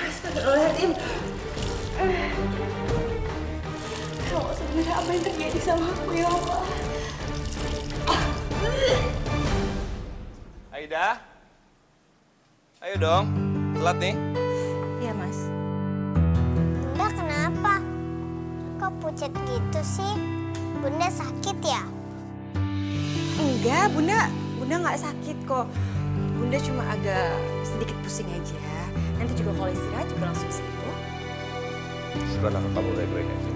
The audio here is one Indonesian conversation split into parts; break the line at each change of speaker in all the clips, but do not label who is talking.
Astagfirullahaladzim. Ya Allah, sebenarnya apa yang terjadi sama aku ya Allah?
Aida? Ayo dong, telat nih.
Iya, Mas.
Bunda kenapa? Kok pucat gitu sih? Bunda sakit ya?
Enggak, Bunda nggak sakit kok. Bunda cuma agak sedikit pusing aja. Nanti juga kalau istirahat juga langsung sembuh.
Syukurlah kamu baik-baik aja.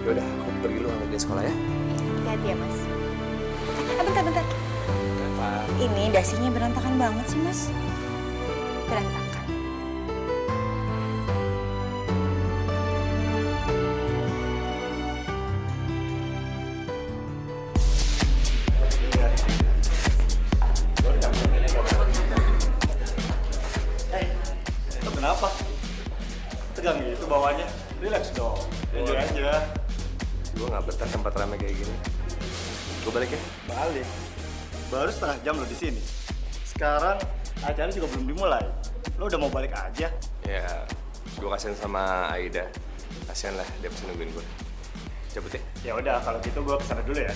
Yaudah, aku pergi dulu sama dia sekolah ya.
Hati-hati ya, Mas. Bentar.
Kenapa?
Ini dasinya berantakan banget sih, Mas. Berantakan.
Itu kenapa? Tegang gitu bawahnya. Relax dong. Jujur aja.
Gue nggak betah tempat ramai kayak gini. Gue balik ya.
Balik. Baru setengah jam lo di sini. Sekarang acara juga belum dimulai. Lo udah mau balik aja?
Ya, gue kasihan sama Aida. Kasihan lah, dia pasti nungguin gue. Cabut ya.
Ya udah, kalau gitu gue kesana dulu ya.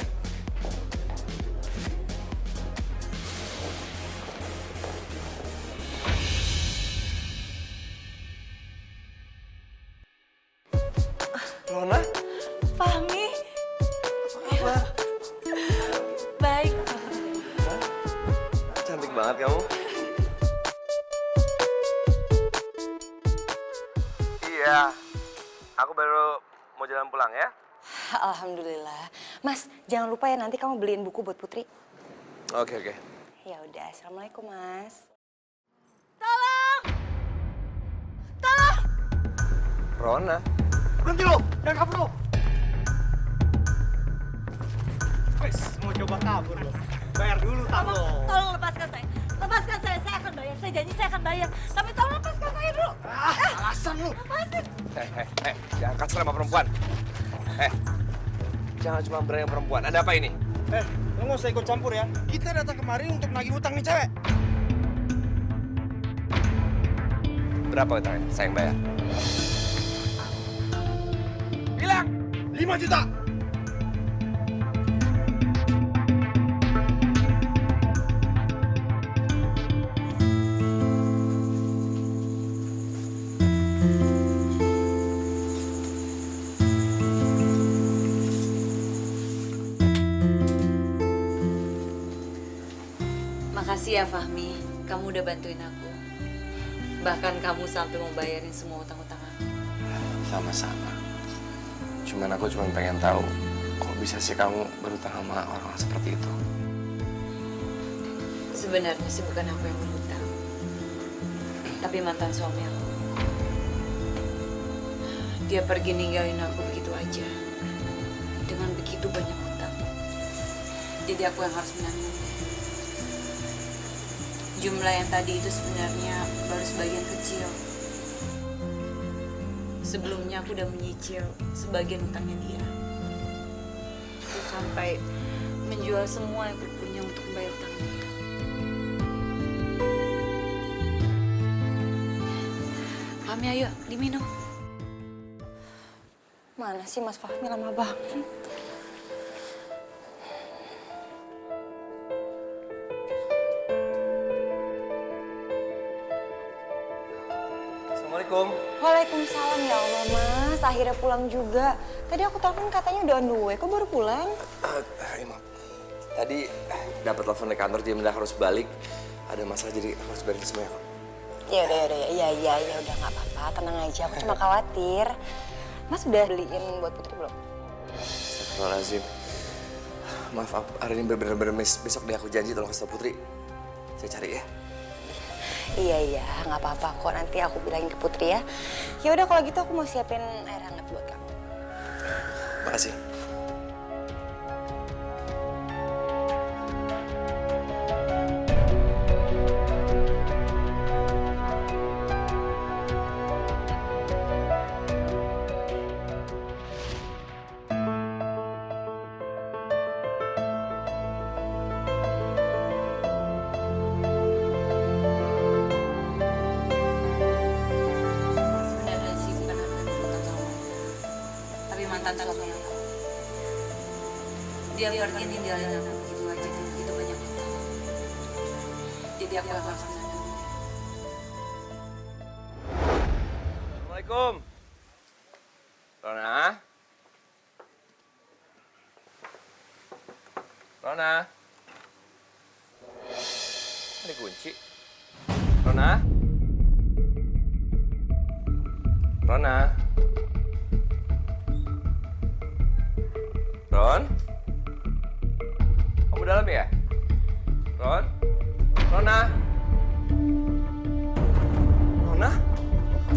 Rona?
Fahmi.
Apa?
Baik.
Cantik banget kamu. Iya, aku baru mau jalan pulang ya.
Alhamdulillah. Mas, jangan lupa ya nanti kamu beliin buku buat Putri.
Oke.
Ya udah, Assalamualaikum, Mas.
Rona?
Berhenti lo! Jangan kabur lo! Wes, mau coba kabur lo. Bayar dulu tak lo.
Tolong lepaskan saya. Lepaskan saya akan bayar. Saya janji saya akan bayar. Tapi tolong lepaskan saya dulu.
Alasan lo.
Lepasin.
Jangan kasar sama perempuan. Jangan cuma berani sama perempuan. Ada apa ini?
Lo nggak usah ikut campur ya. Kita datang kemari untuk nagih hutang nih cewek.
Berapa utangnya? Saya yang bayar. Bilang!
5 juta.
Makasih ya Fahmi. Kamu udah bantuin aku. Bahkan kamu sampai mau bayarin semua utang-utang aku.
Sama-sama. Cuman aku cuma pengen tahu, kok bisa sih kamu berutang sama orang seperti itu?
Sebenarnya sih bukan aku yang berhutang. Tapi mantan suami aku. Dia pergi ninggalin aku begitu aja. Dengan begitu banyak hutang. Jadi aku yang harus menanggung. Jumlah yang tadi itu sebenarnya baru sebagian kecil. Sebelumnya aku udah menyicil sebagian utangnya dia. Aku sampai menjual semua yang aku punya untuk membayar utangnya dia. Kami ayo diminum.
Mana sih Mas Fahmi, lama banget.
Assalamualaikum.
Waalaikumsalam, ya Allah Mas. Akhirnya pulang juga. Tadi aku telepon katanya udah on the way. Kok baru pulang?
Maaf. Tadi dapat telepon dari kantor, dia mendadak harus balik. Ada masalah jadi aku harus beresin semuanya kok.
Ya udah nggak apa-apa. Tenang aja, aku cuma khawatir. Mas udah beliin buat Putri belum?
Astagfirullahaladzim. Maaf, hari ini bener-bener besok deh aku janji tolong kasih tau Putri. Saya cari ya.
Iya, nggak apa-apa kok. Nanti aku bilangin ke Putri ya. Ya udah kalau gitu aku mau siapin air hangat buat kamu.
Makasih.
mantan suami aku. Dia pergi ninggalin aku begitu aja dan begitu banyak hutang. Jadi aku harus menanggung.
Assalamualaikum. Rona? Rona? Ada kunci. Rona? Rona? Ron? Kamu dalam ya? Ron? Rona? Rona?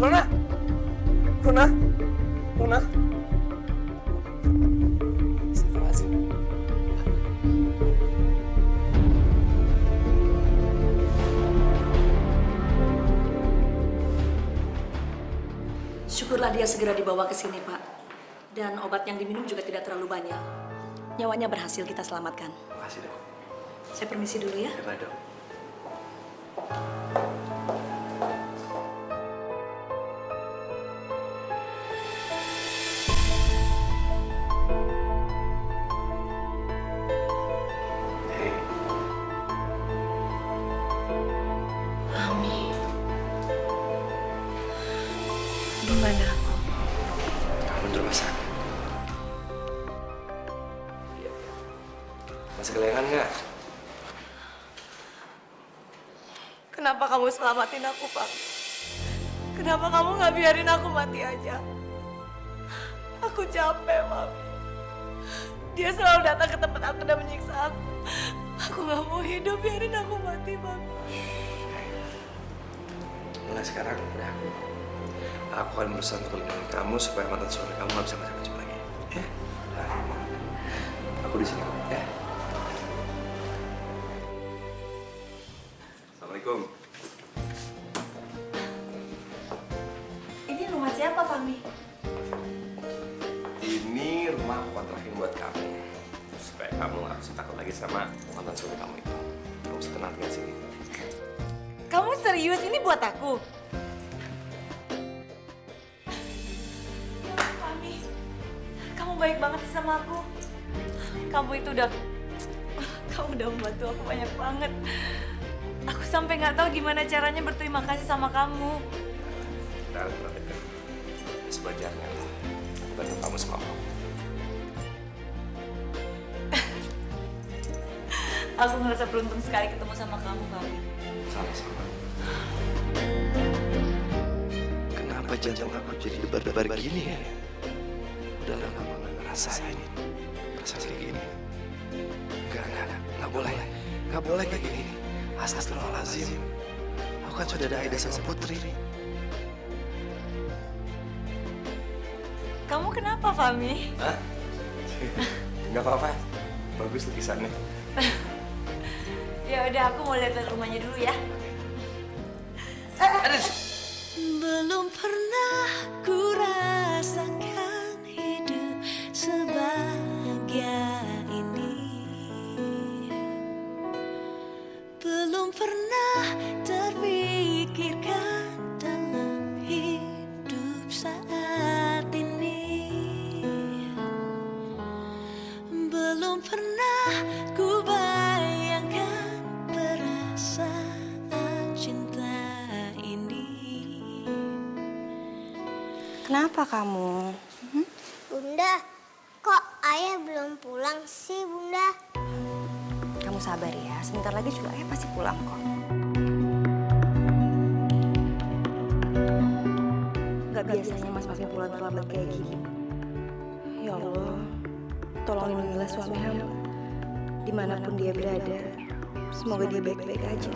Rona? Rona? Rona? Astagfirullahaladzim.
Syukurlah dia segera dibawa ke sini, Pak. Dan obat yang diminum juga tidak terlalu banyak. Nyawanya berhasil kita selamatkan.
Makasih, Dok.
Saya permisi dulu ya.
Baik, Dok. Hei.
Gimana aku?
Kamu di rumah sakit. Iya. Masih kelengan nggak?
Kenapa kamu selamatin aku, Pak? Kenapa kamu nggak biarin aku mati aja? Aku capek, Mami. Dia selalu datang ke tempat aku dan menyiksa aku. Aku nggak mau hidup, biarin aku mati, Mami.
Mulai sekarang udah aku akan berusaha untuk melindungi kamu supaya mantan suami kamu nggak bisa macam-macam lagi. Ya? Nah, aku di sini, ya. Assalamualaikum.
Ini rumah siapa, Fahmi?
Ini rumah aku kontrakin buat kamu supaya kamu nggak usah takut lagi sama mantan suami kamu itu. Kamu bisa tenang tinggal sini.
Kamu serius ini buat aku? Mami, kamu baik banget sih sama aku. Kamu udah membantu aku banyak banget. Aku sampai nggak tahu gimana caranya berterima kasih sama kamu.
Kita harus perhatikan sebajarnya bantu kamu sama aku.
Aku ngerasa beruntung sekali ketemu sama kamu, Fahmi.
Sama-sama. Kenapa jantung aku jadi debar-debar gini ya? Udah lama gak ngerasain perasaan kayak gini. Nggak boleh. Nggak boleh kayak gini. Astagfirullahaladzim. Aku kan sudah ada Aida sama Putri.
Kamu kenapa, Fahmi?
Hah? Nggak apa-apa. Bagus lukisannya.
Ya udah, aku mau lihat rumahnya dulu ya.
Belum pernah ku rasakan hidup sebahagia ini. Belum pernah terpikirkan dalam hidup saat ini. Belum pernah ku bayangkan perasaan cinta ini.
Kenapa kamu?
Bunda, kok ayah belum pulang sih, Bunda?
Kamu sabar ya, sebentar lagi juga ayah pasti pulang kok. Gak biasanya Mas Fahmi pulang terlambat kayak gini. Ya Allah, tolong lindungilah suami hamba. Dimanapun dia berada, semoga dia baik-baik aja.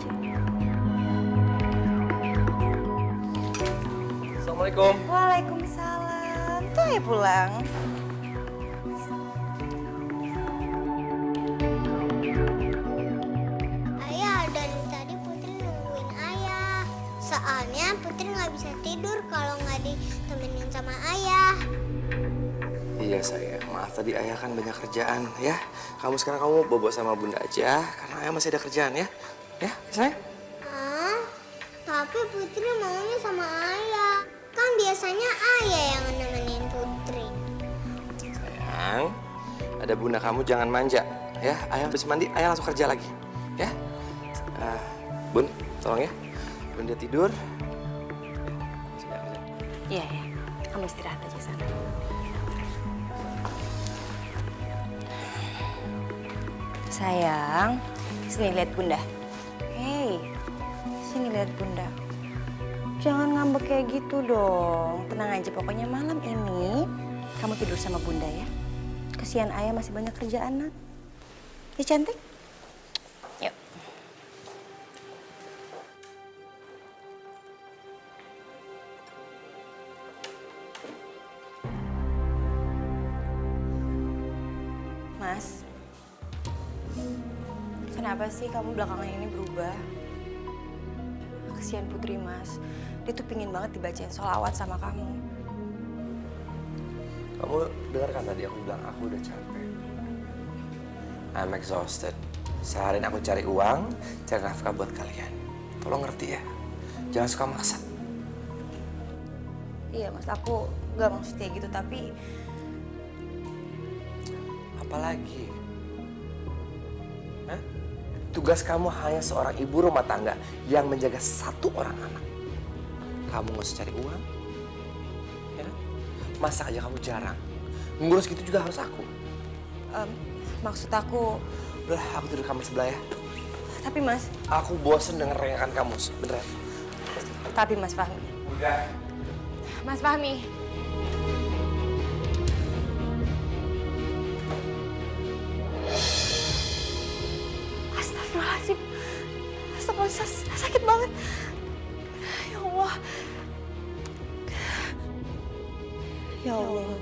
Assalamualaikum.
Waalaikumsalam. Tuh ya pulang.
Ayah, dari tadi Putri nungguin ayah. Soalnya Putri nggak bisa tidur kalau nggak ditemenin sama ayah.
Iya sayang, maaf tadi ayah kan banyak kerjaan ya. Sekarang kamu bobo sama bunda aja karena ayah masih ada kerjaan ya. Ya, sayang.
Hah? Tapi Putri maunya sama ayah. Kan biasanya ayah yang nemenin Putri.
sayang, ada bunda kamu jangan manja. Ya, ayah habis mandi, ayah langsung kerja lagi. Ya, Bun, tolong ya. Bunda tidur.
Iya, ya. Kamu istirahat aja sana. Sayang, sini lihat bunda. Hei, sini lihat bunda. Jangan ngambek kayak gitu dong. Tenang aja, pokoknya malam ini kamu tidur sama bunda ya. Kasihan ayah masih banyak kerjaan, Nat. Ya cantik? Yuk. Mas, kenapa sih kamu belakangan ini berubah? Kasihan Putri, Mas. Dia tuh pingin banget dibacain sholawat sama kamu.
Kamu dengar kan tadi aku bilang aku udah capek. I'm exhausted. Seharian aku cari uang, cari nafkah buat kalian. Tolong ngerti ya. Jangan suka maksa.
Iya, Mas. Aku gak maksud kayak gitu, tapi...
Apalagi? Hah? Tugas kamu hanya seorang ibu rumah tangga yang menjaga satu orang anak. Kamu nggak usah cari uang, ya kan? Masak aja kamu jarang. Ngurus gitu juga harus aku.
Maksud aku...
Udah, aku tidur kamar sebelah ya.
Tapi, Mas...
Aku bosen denger rengakan kamu, beneran.
Tapi, Mas Fahmi.
Udah.
Mas Fahmi. Astagfirullahaladzim. Astagfirullahaladzim, sakit banget. Ya Allah. Ya Allah.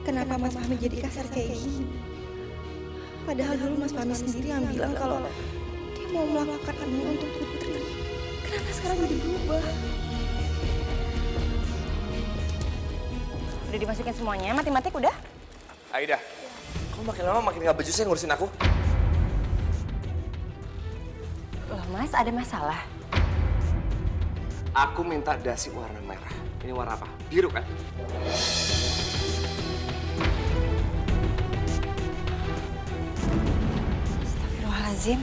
Kenapa Mas Fahmi jadi kasar kayak gini? Padahal dulu Mas Fahmi sendiri yang bilang kalau dia mau melakukan ini untuk Putri. Kenapa sekarang jadi berubah? Udah dimasukin semuanya, matematik udah?
Aida, kamu makin lama makin gak becusnya ngurusin aku.
Loh Mas, ada masalah?
Aku minta dasi warna merah. Ini warna apa? Biru kan?
Astagfirullahaladzim.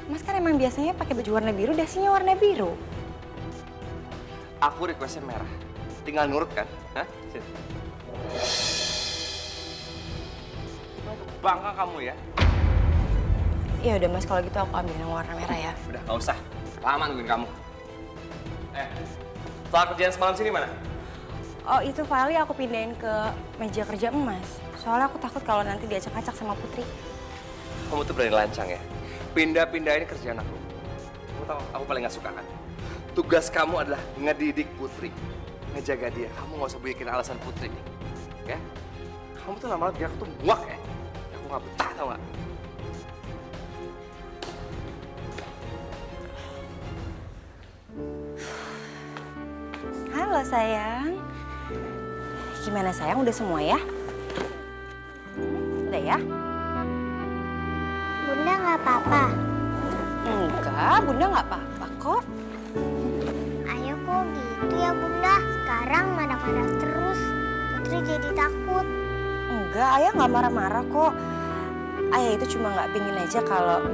Mas kan emang biasanya pakai baju warna biru, dasinya warna biru.
Aku requestnya merah. Tinggal nurut kan? Hah? Sini. Bangga kamu ya?
Ya udah Mas, kalau gitu aku ambil yang warna merah ya.
Udah, gak usah. Lama nungguin kamu. Soal kerjaan semalam sini mana?
Oh itu filenya aku pindahin ke meja kerja Mas. Soalnya aku takut kalau nanti diacak-acak sama Putri.
Kamu tuh berani lancang ya? Pindah-pindahin kerjaan aku. Kamu tahu, aku paling gak suka kan? Tugas kamu adalah ngedidik Putri. Ngejaga dia. Kamu gak usah bikin alasan Putri nih. Ya? Kamu tuh lama-lama bikin aku tuh muak ya? Aku gak betah, tau gak?
Halo sayang. Gimana sayang, udah semua ya? Udah ya?
Bunda nggak apa-apa.
Enggak, Bunda nggak apa-apa kok.
Ayo kok gitu ya Bunda. Sekarang marah-marah terus. Putri jadi takut.
Enggak, Ayah nggak marah-marah kok. Ayah itu cuma nggak pingin aja kalau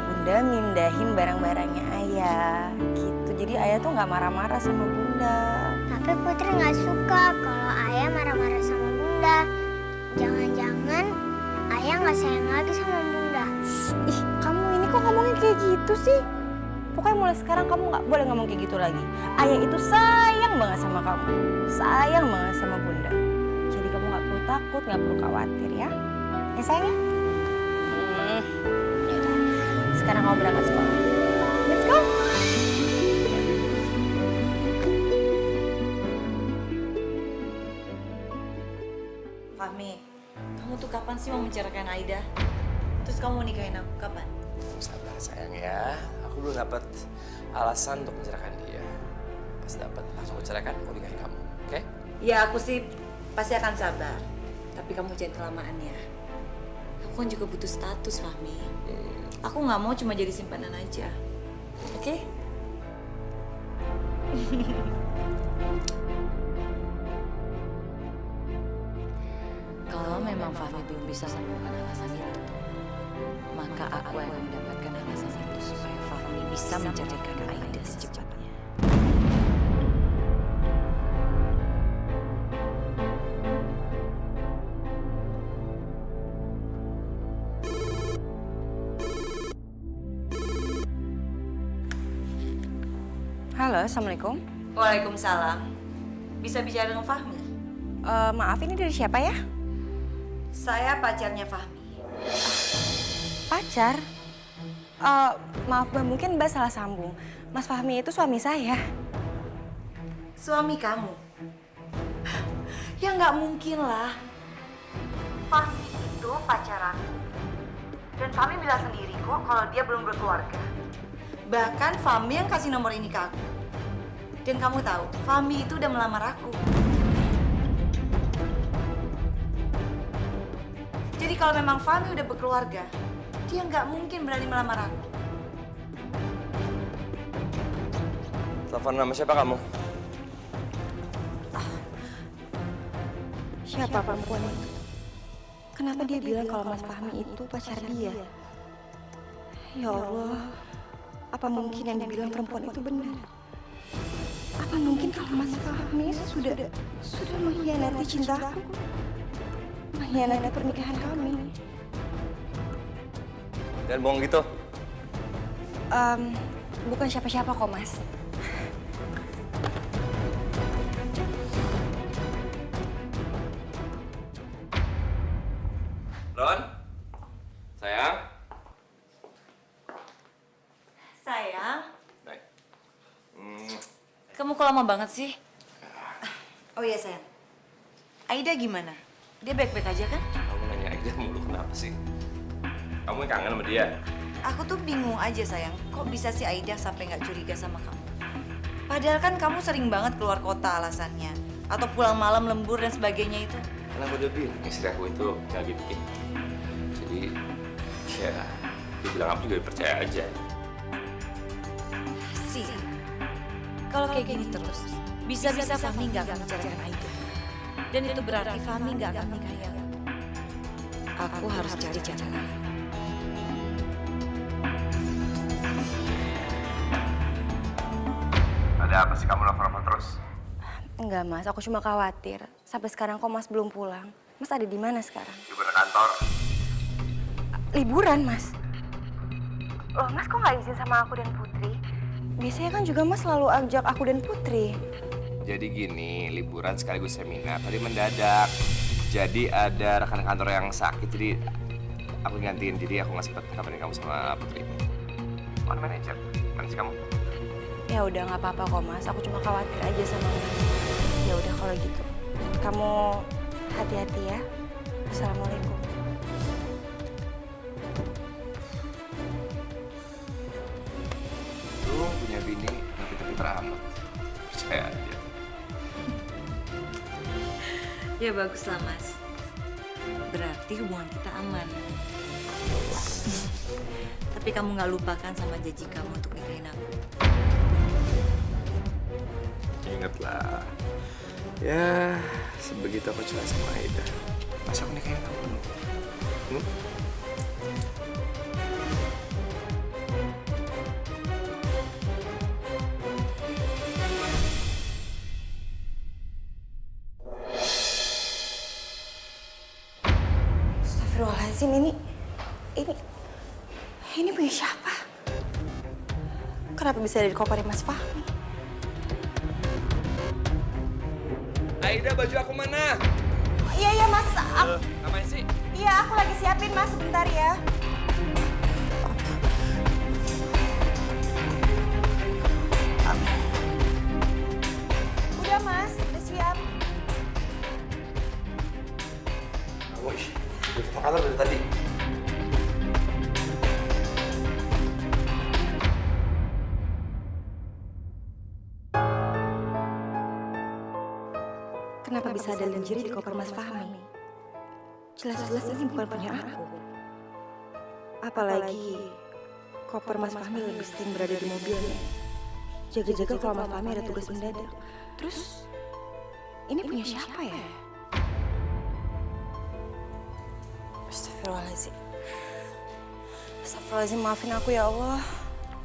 Bunda mindahin barang-barangnya Ayah gitu. Jadi Ayah tuh nggak marah-marah sama Bunda.
Tapi Putri nggak suka kalau Ayah marah-marah sama Bunda. Jangan-jangan Ayah nggak sayang lagi sama Bunda.
Ih, kamu ini kok ngomongin kayak gitu sih? Pokoknya mulai sekarang kamu nggak boleh ngomong kayak gitu lagi. Ayah itu sayang banget sama kamu. Sayang banget sama Bunda. Jadi kamu nggak perlu takut, nggak perlu khawatir ya. Ya sayang ya? Yaudah. Sekarang kamu berangkat sekolah. Let's go!
Fahmi, kamu tuh kapan sih mau menceraikan Aida? Terus kamu mau nikahin aku kapan?
Sabar sayang ya. Aku belum dapat alasan untuk menceraikan dia. Pas dapat langsung menceraikan, aku nikahin kamu. Oke?
Ya aku sih pasti akan sabar. Tapi kamu jangan kelamaan ya. Aku kan juga butuh status, Fahmi. Aku nggak mau cuma jadi simpanan aja. Oke? memang Fahmi belum bisa menemukan alasan itu, maka aku akan mendapatkan alasan itu supaya Fahmi bisa menceraikan Aida secepatnya.
Halo, Assalamualaikum.
Waalaikumsalam. Bisa bicara dengan Fahmi?
Maaf, ini dari siapa ya?
Saya pacarnya Fahmi.
Pacar? Maaf Mbak, mungkin Mbak salah sambung. Mas Fahmi itu suami saya.
Suami kamu? Ya nggak mungkin lah. Fahmi itu pacar aku. Dan Fahmi bilang sendiri kok kalau dia belum berkeluarga. Bahkan Fahmi yang kasih nomor ini ke aku. Dan kamu tahu, Fahmi itu udah melamar aku. Jadi kalau memang Fahmi udah berkeluarga, dia nggak mungkin berani melamar aku.
Telepon nama siapa kamu?
Siapa perempuan itu? Kenapa dia bilang kalau Mas Fahmi itu pacar dia? Ya Allah, apa mungkin yang dibilang perempuan itu benar? Apa mungkin kalau Mas Fahmi sudah mengkhianati cintaku? Mengkhianati pernikahan kami?
Dan bohong gitu?
Bukan siapa-siapa kok, Mas.
Ron? Sayang?
Sayang,
Baik.
kamu kok lama banget sih? Oh iya sayang, Aida gimana? Dia baik-baik aja kan?
Kamu nanya Aida mulu kenapa sih? Kamu yang kangen sama dia?
Aku tuh bingung aja sayang, kok bisa sih Aida sampai nggak curiga sama kamu? Padahal kan kamu sering banget keluar kota alasannya, atau pulang malam lembur dan sebagainya itu.
Karena aku udah bilang istri aku itu nggak gitu. Jadi, ya, dia bilang aku juga percaya aja.
Sih, kalau kayak gini terus, bisa-bisa Fahmi nggak akan menceraikan Aida. Dan itu berarti Fahmi nggak akan nikahi aku. Aku harus cari cara lain.
Ada apa sih kamu nelfon terus?
Enggak, Mas. Aku cuma khawatir. Sampai sekarang kok Mas belum pulang. Mas ada di mana sekarang?
Liburan kantor.
Liburan, Mas? Loh, Mas kok nggak izin sama aku dan Putri? Biasanya kan juga Mas selalu ajak aku dan Putri.
Jadi gini, liburan sekaligus seminar. Tadi mendadak. Jadi ada rekan kantor yang sakit, jadi aku gantiin. Jadi aku nggak sempet kabarin kamu sama Putri. Mana manajer? Mana sih kamu?
Ya udah nggak apa-apa kok, Mas. Aku cuma khawatir aja sama Mas. Ya udah kalau gitu. Kamu hati-hati ya. Assalamualaikum.
Lu punya bini pinter-pinter amat. Percaya aja.
Ya baguslah Mas. Berarti hubungan kita aman. Tapi kamu nggak lupakan sama janji kamu untuk nikahin aku.
Ingatlah. Ya, sebegitu aku cinta sama Aida. Masa aku nikahin kamu?
Astagfirullahaladzim, ini punya siapa? Kenapa bisa ada di kopernya Mas Fahmi?
Aida, baju aku mana?
Iya Mas.
Ngapain sih?
Iya, aku lagi siapin Mas, sebentar ya. Udah Mas, udah siap.
Wih, udah ke kantor dari tadi.
Kenapa bisa ada lingerie di koper Mas Fahmi? Jelas-jelas ini bukan punya aku. Apalagi koper Mas Fahmi lebih sering berada di mobilnya. Jaga-jaga kalau Mas Fahmi ada tugas mendadak. Terus, ini punya siapa ya? Astagfirullahaladzim. Astagfirullahaladzim, maafin aku ya Allah.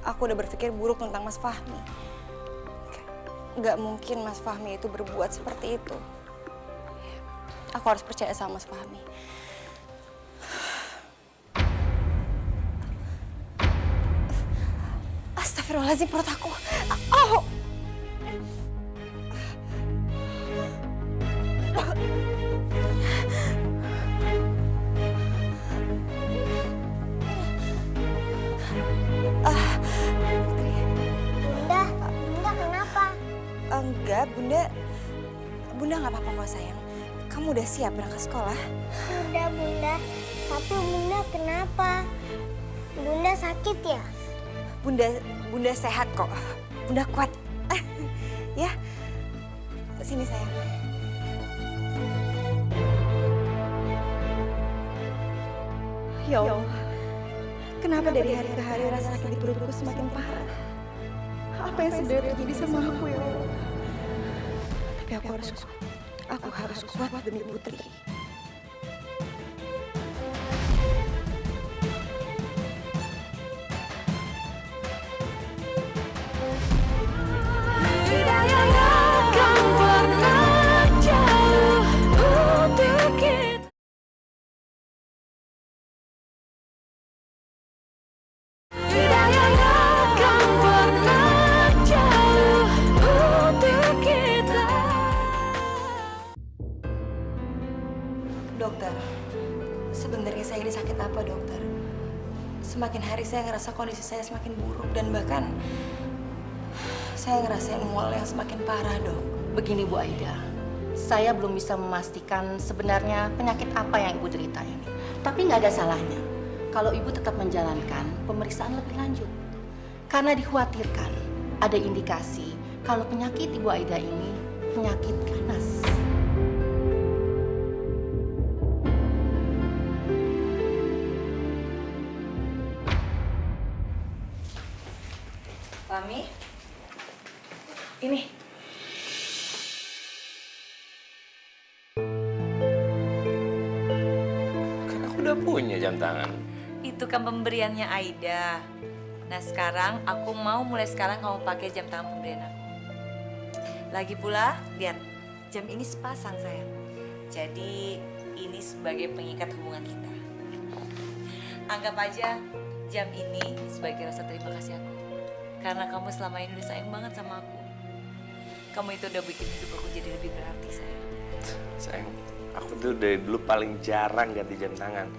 Aku udah berpikir buruk tentang Mas Fahmi. Gak mungkin Mas Fahmi itu berbuat seperti itu. Aku harus percaya sama Mas Fahmi. Astagfirullahaladzim, perut aku. Oh!
Bunda kenapa?
Enggak, Bunda nggak apa-apa kok sayang. Kamu udah siap berangkat sekolah?
Bunda. Tapi Bunda kenapa? Bunda sakit ya?
Bunda sehat kok. Bunda kuat. Ya, sini sayang. Ya Allah, kenapa dari hari ke hari rasa sakit di perutku semakin parah? Apa yang sebenarnya terjadi sama aku ya Allah? Tapi aku harus kuat demi Putri. Dokter, sebenarnya saya ini sakit apa dokter? Semakin hari saya ngerasa kondisi saya semakin buruk dan bahkan saya ngerasain mual yang semakin parah dok.
Begini Bu Aida, saya belum bisa memastikan sebenarnya penyakit apa yang Ibu derita ini. Tapi nggak ada salahnya kalau Ibu tetap menjalankan pemeriksaan lebih lanjut. Karena dikhawatirkan ada indikasi kalau penyakit Ibu Aida ini penyakit ganas.
Fahmi, ini.
Kan aku udah punya jam tangan.
Itu kan pemberiannya Aida. Nah sekarang aku mau mulai sekarang kamu pakai jam tangan pemberian aku. Lagi pula, lihat jam ini sepasang sayang. Jadi ini sebagai pengikat hubungan kita. Anggap aja jam ini sebagai rasa terima kasih aku. Karena kamu selama ini udah sayang banget sama aku. Kamu itu udah bikin hidup aku jadi lebih berarti sayang.
Sayang, aku tuh dari dulu paling jarang ganti jam tangan.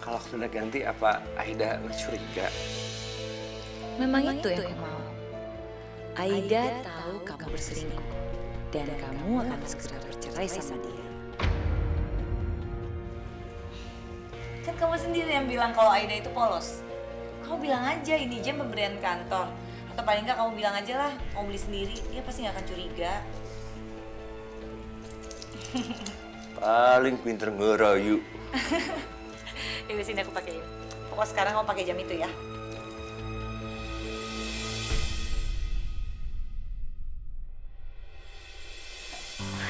Kalau aku udah ganti, apa Aida curiga?
Memang itu yang aku mau. Aida tahu kamu berselingkuh. Dan kamu akan segera bercerai sama dia. Kan kamu sendiri yang bilang kalau Aida itu polos. Kamu bilang aja ini jam pemberian kantor. Atau paling nggak kamu bilang aja lah, mau beli sendiri, dia pasti nggak akan curiga.
Paling pinter ngerayu.
Ini sini aku pakein. Pokoknya sekarang kamu pakai jam itu ya.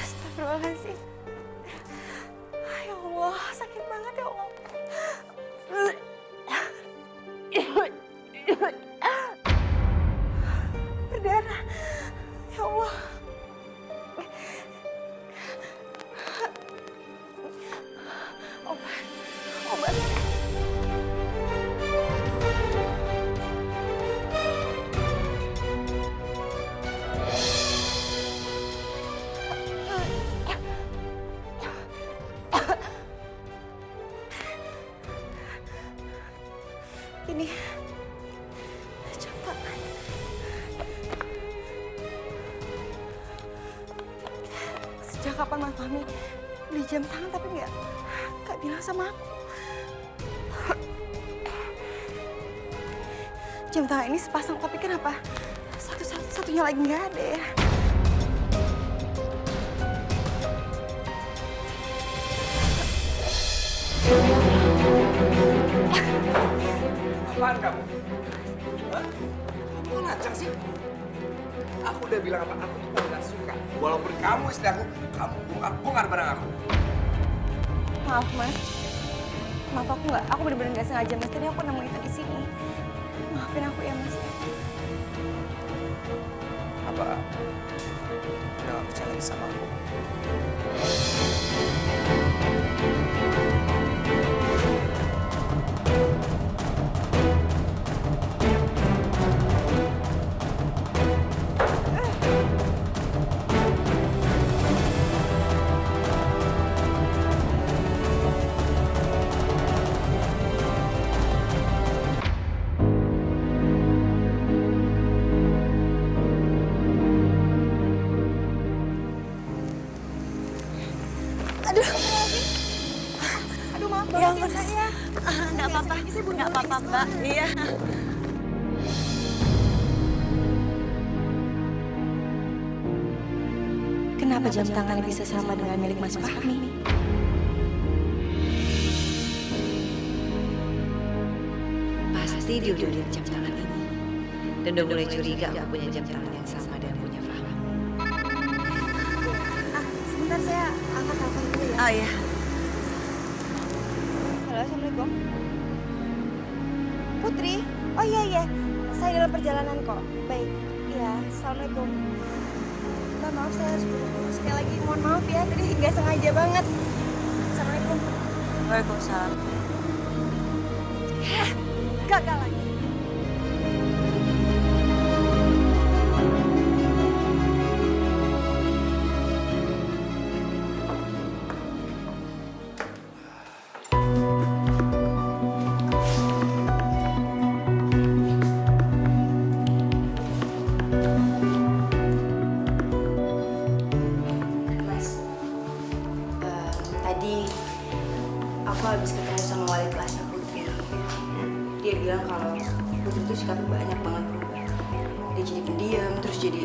Astagfirullahaladzim. Ya Allah, sakit banget ya Allah. Berdarah. Ya Allah. Obat. Ini jam tangan. Sejak kapan Mas Fahmi beli jam tangan tapi nggak bilang sama aku? Jam tangan ini sepasang tapi kenapa satunya lagi nggak ada ya?
Apaan kamu? Hah? Kamu ngacang sih? Aku udah bilang apa? Aku tuh gak suka. Walaupun kamu istri aku, kamu bongkar barang aku.
Maaf Mas, Maaf, aku bener-bener nggak sengaja Mas. Tadi aku nemu itu di sini. Maafin aku ya Mas.
Apa? Udah gak percaya lagi sama aku?
Aduh maaf banget ya saya.
Nggak apa-apa Mbak. Iya.
Kenapa jam tangannya bisa sama dengan milik Mas Fahmi?
Pasti dia udah lihat jam tangan ini. Dan udah mulai curiga aku punya jam tangan yang sama dengan punya Fahmi.
Sebentar saya angkat telepon dulu ya.
Oh iya.
Halo, Assalamualaikum. Putri? Oh iya. Saya dalam perjalanan kok. Baik. Iya, Assalamualaikum. Mbak, maaf saya harus buru-buru. Sekali lagi mohon maaf ya, tadi nggak sengaja banget. Assalamualaikum.
Waalaikumsalam.
Gagal lagi. Mas, tadi aku habis ketemu sama wali kelasnya Putri. Dia bilang kalau Putri itu sikapnya banyak banget berubah. Dia jadi pendiam, terus jadi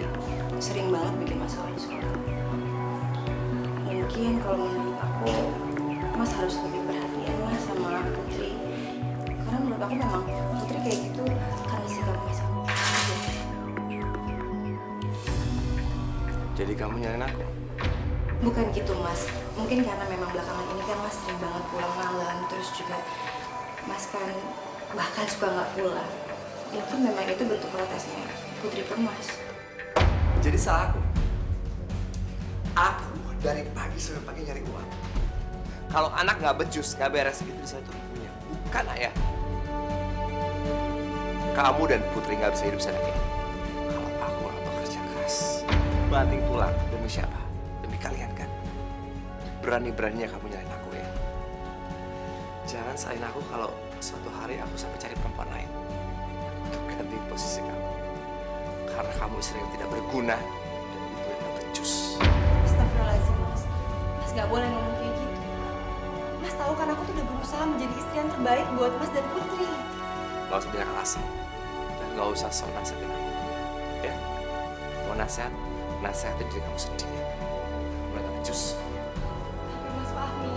sering banget bikin masalah di sekolah. Mungkin kalau menurut aku, Mas harus lebih perhatian Mas sama Putri. Karena menurut aku memang Putri kayak gitu karena sikap Mas sama Putri.
Jadi kamu nyalain aku?
Bukan gitu Mas, mungkin karena memang belakangan ini kan Mas sering banget pulang malam, terus juga Mas kan bahkan suka nggak pulang. Mungkin memang itu bentuk protesnya Putri ke Mas.
Jadi salah aku? Aku dari pagi sampai pagi nyari uang. Kalau anak nggak becus, nggak beres gitu, saya tuh ibunya, bukan ayah. Kamu dan Putri nggak bisa hidup seenaknya. Kalau aku nggak bekerja keras, banting tulang demi siapa? Demi kalian kan? Berani-beraninya kamu nyalain aku ya. Jangan salahin aku kalau suatu hari aku sampai cari perempuan lain untuk ganti posisi kamu. Karena kamu istri yang tidak berguna dan ibu yang nggak becus.
Astagfirullahaladzim Mas, Mas nggak boleh ngomong kayak gitu. Mas tahu kan aku tuh udah berusaha menjadi istri yang terbaik buat Mas dan Putri.
Gak usah banyak alasan dan gak usah sok nasihatin aku. Ya, mau nasihatin diri kamu sendiri. Mulai gak becus.
Tapi Mas Fahmi,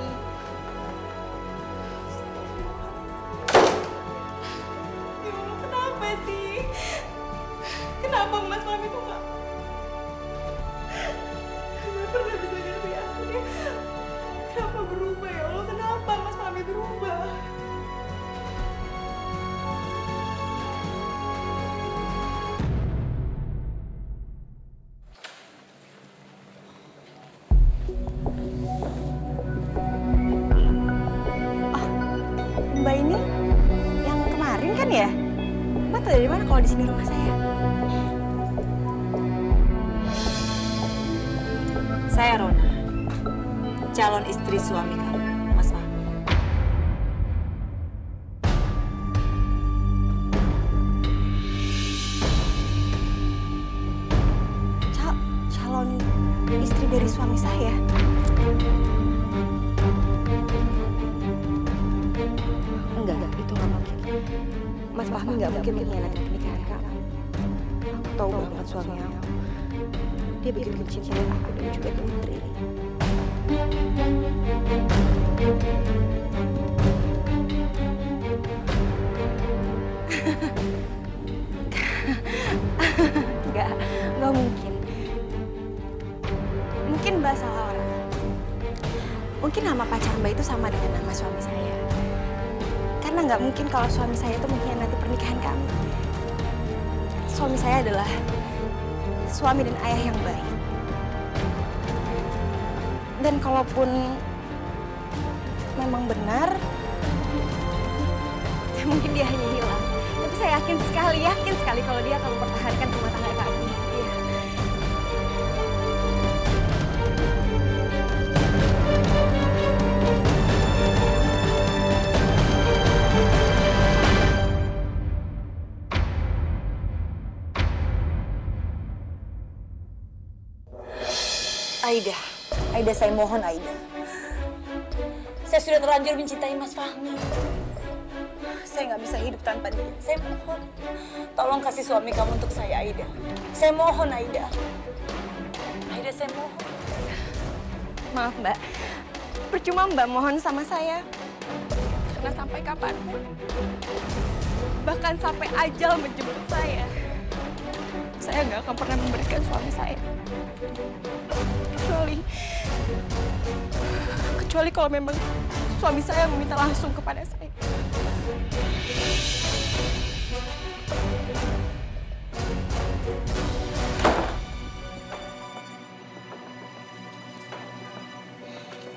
ya Allah, kenapa sih? Kenapa Mas Fahmi tuh nggak pernah bisa ngerti aku ya? Kenapa berubah ya Allah? Kenapa Mas Fahmi berubah? Mbak ini yang kemarin kan ya? Mbak tahu dari mana kalau di sini rumah saya?
Saya Rona, calon istri suami kamu, Mas Fahmi.
Calon istri dari suami saya? Enggak, itu nggak mungkin. Mas Fahmi nggak mungkin mengkhianati pernikahan kamu. Aku tahu banget suami aku. Dia begitu mencintai aku dan juga Putri. Nggak mungkin. Mungkin Mbak salah orang. Mungkin nama pacar Mbak itu sama dengan nama suami saya. Karena nggak mungkin kalau suami saya itu mengkhianati pernikahan kami. Suami saya adalah suami dan ayah yang baik. Dan kalaupun memang benar, ya mungkin dia hanya hilang. Tapi saya yakin sekali kalau dia akan mempertahankan rumah tangga kami. Iya.
Aida, saya mohon Aida. Saya sudah terlanjur mencintai Mas Fahmi. Saya nggak bisa hidup tanpa dia. Saya mohon, tolong kasih suami kamu untuk saya, Aida. Saya mohon, Aida. Aida, saya mohon.
Maaf Mbak, percuma Mbak mohon sama saya. Karena sampai kapanpun, bahkan sampai ajal menjemput saya nggak akan pernah memberikan suami saya. Kecuali kalau memang suami saya meminta langsung kepada saya.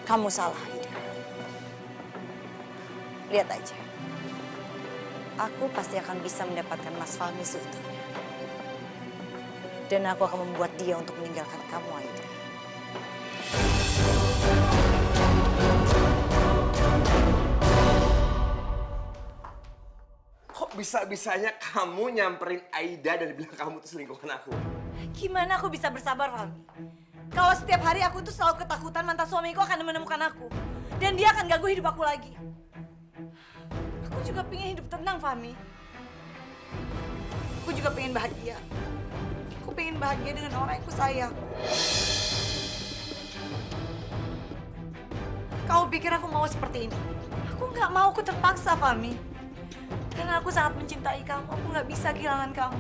Kamu salah, Aida. Lihat aja. Aku pasti akan bisa mendapatkan Mas Fahmi seutuhnya. Dan aku akan membuat dia untuk meninggalkan kamu, Aida.
Kok bisa-bisanya kamu nyamperin Aida dan bilang kamu tuh selingkuhan aku?
Gimana aku bisa bersabar, Fahmi? Kalau setiap hari aku tuh selalu ketakutan mantan suamiku akan menemukan aku. Dan dia akan ganggu hidup aku lagi. Aku juga pengen hidup tenang, Fahmi. Aku juga pengen bahagia. Aku pengen bahagia dengan orang yang aku sayang. Kamu pikir aku mau seperti ini? Aku nggak mau, aku terpaksa, Fahmi. Karena aku sangat mencintai kamu, aku nggak bisa kehilangan kamu.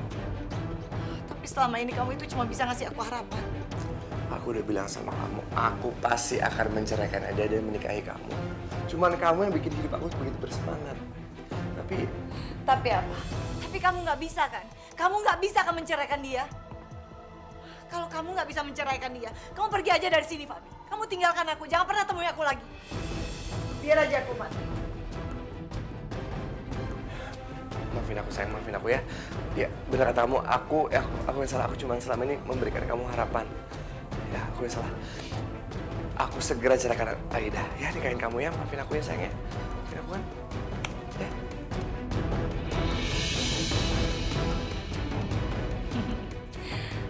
Tapi selama ini kamu itu cuma bisa ngasih aku harapan.
Aku udah bilang sama kamu, aku pasti akan menceraikan Aida dan menikahi kamu. Cuman kamu yang bikin hidup aku begitu bersemangat. Tapi
apa? Tapi kamu nggak bisa kan? Kamu nggak bisa kan menceraikan dia? Kalau kamu nggak bisa menceraikan dia, kamu pergi aja dari sini, Fahmi. Kamu tinggalkan aku, jangan pernah temui aku lagi. Biar aja aku mati.
maafin aku sayang, maafin aku ya. Ya benar kata kamu, aku yang salah. Aku cuma selama ini memberikan kamu harapan. Ya aku yang salah. Aku segera ceraikan Aida. Ya nikahin kamu ya, maafin aku ya sayang ya. Maafin aku kan. Ya.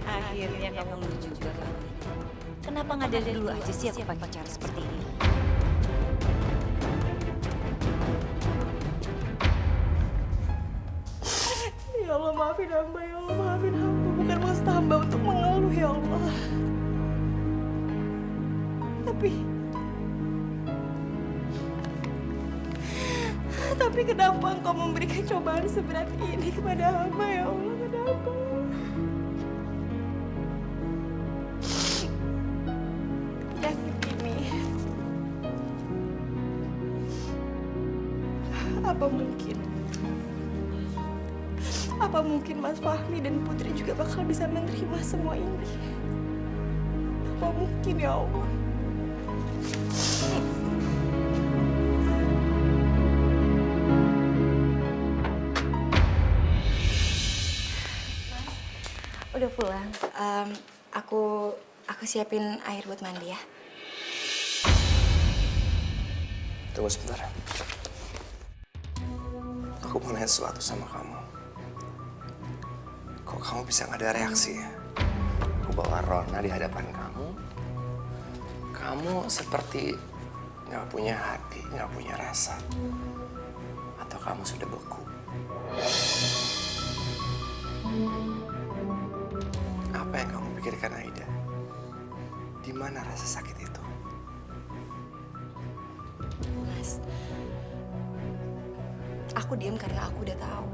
Akhirnya kamu ngerti juga kan? Kenapa nggak dari dulu aja sih aku pakai cara seperti ini?
Ya Allah, maafin hamba, ya Allah, maafin hamba. Bukan maksud hamba untuk mengeluh, ya Allah. Tapi kenapa engkau memberikan cobaan seberat ini kepada hamba, ya Allah? Kenapa? Penyakit ini, apa mungkin Mas Fahmi dan Putri juga bakal bisa menerima semua ini? Apa mungkin, ya Allah?
Udah pulang. Aku siapin air buat mandi ya.
Tunggu sebentar. Aku mau nanya sesuatu sama kamu. Kok kamu bisa nggak ada reaksi ya? Aku bawa Rona di hadapan kamu. Kamu seperti nggak punya hati, nggak punya rasa. Atau kamu sudah beku? Apa yang kamu pikirkan, Aida? Di mana rasa sakit itu?
Mas, aku diam karena aku udah tahu.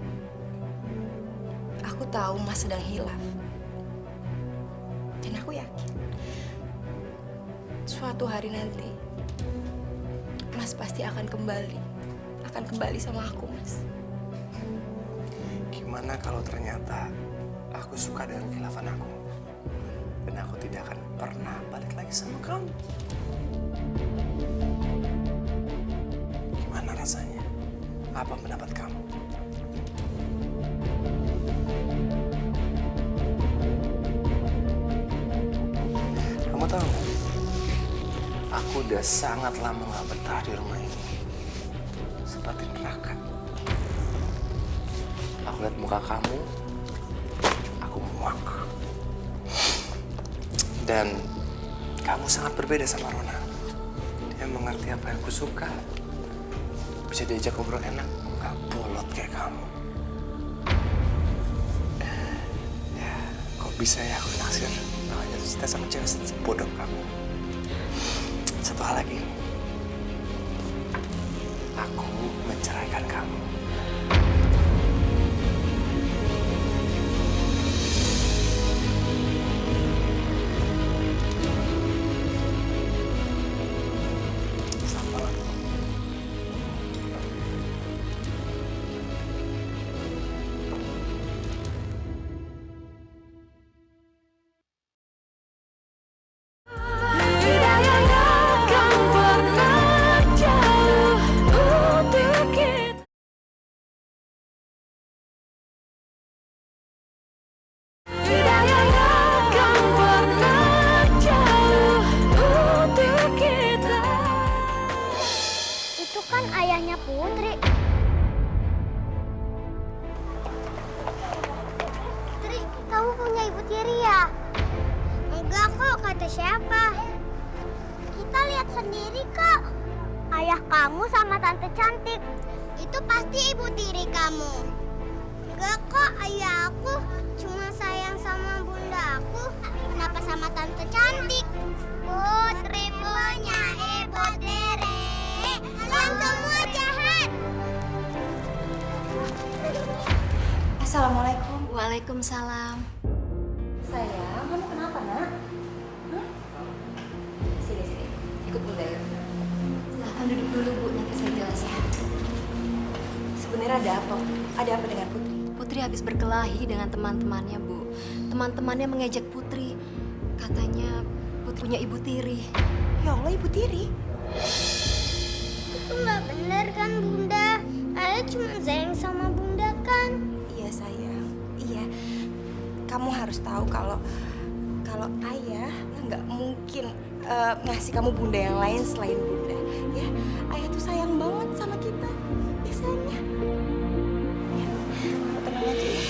Aku tahu Mas sedang hilaf. Dan aku yakin suatu hari nanti Mas pasti akan kembali. akan kembali sama aku, Mas.
Gimana kalau ternyata aku suka dengan khilafan aku? Dan aku tidak akan pernah balik lagi sama kamu. Gimana rasanya? Apa pendapat kamu? Kamu tahu nggak? Aku udah sangat lama nggak betah di rumah ini. Seperti neraka. Aku lihat muka kamu, aku muak. Dan kamu sangat berbeda sama Rona. Dia mengerti apa yang aku suka. Bisa diajak ngobrol enak, nggak bolot kayak kamu. Ya, kok bisa ya aku naksir bahwa jatuh cinta sama cewek sebodoh kamu. Satu hal lagi, aku menceraikan kamu.
Itu kan ayahnya Putri. Putri, kamu punya ibu tiri ya? Enggak kok, kata siapa? Kita lihat sendiri kok. Ayah kamu sama tante cantik. Itu pasti ibu tiri kamu. Enggak kok, ayah aku cuma sayang sama bunda aku. Kenapa sama tante cantik? Putri punya ibu tiri. Kalian semua jahat.
Assalamualaikum.
Waalaikumsalam.
Sayang, kamu kenapa, Nak? Sini. Ikut Bunda yuk.
Silahkan duduk dulu, Bu. Nanti saya jelaskan.
Sebenarnya ada apa? Ada apa dengan Putri?
Putri habis berkelahi dengan teman-temannya, Bu. Teman-temannya mengejek Putri. Katanya Putri punya ibu tiri.
Ya Allah, ibu tiri.
Itu nggak benar kan bunda? Ayah cuma sayang sama bunda kan?
Iya, sayang. Iya. Kamu harus tahu kalau ayah nggak mungkin ngasih kamu bunda yang lain selain bunda. Ya, ayah tuh sayang banget sama kita. Ya, sayangnya. Ya, kamu tenang aja ya.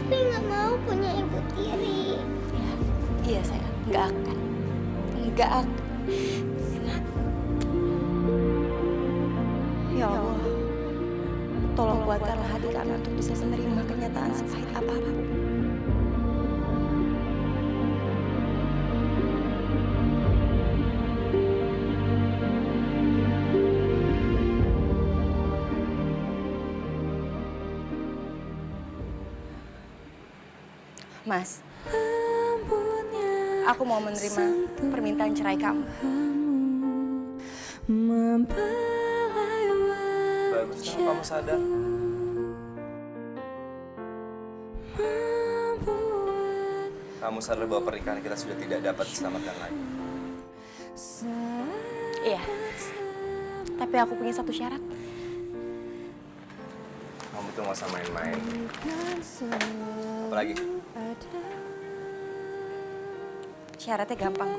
Tapi nggak mau punya ibu tiri.
Ya, iya sayang, nggak akan. Nah. Ya Allah, tolong kuatkanlah hati kami untuk bisa menerima kenyataan sepahit apapun. Mas, aku mau menerima permintaan cerai kamu.
Baguslah kamu sadar. Kamu sadar bahwa pernikahan kita sudah tidak dapat diselamatkan lagi.
Iya, tapi aku punya satu syarat.
Kamu tuh nggak usah main-main. Apa lagi?
Syaratnya gampang.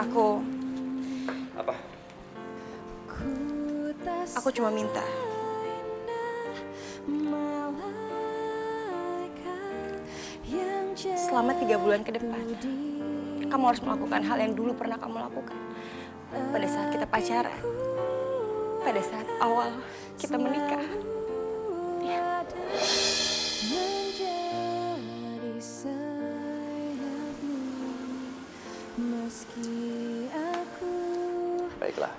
Aku
Apa?
cuma minta selama 3 bulan ke depan, kamu harus melakukan hal yang dulu pernah kamu lakukan pada saat kita pacaran, pada saat awal kita menikah. Ya.
Baiklah.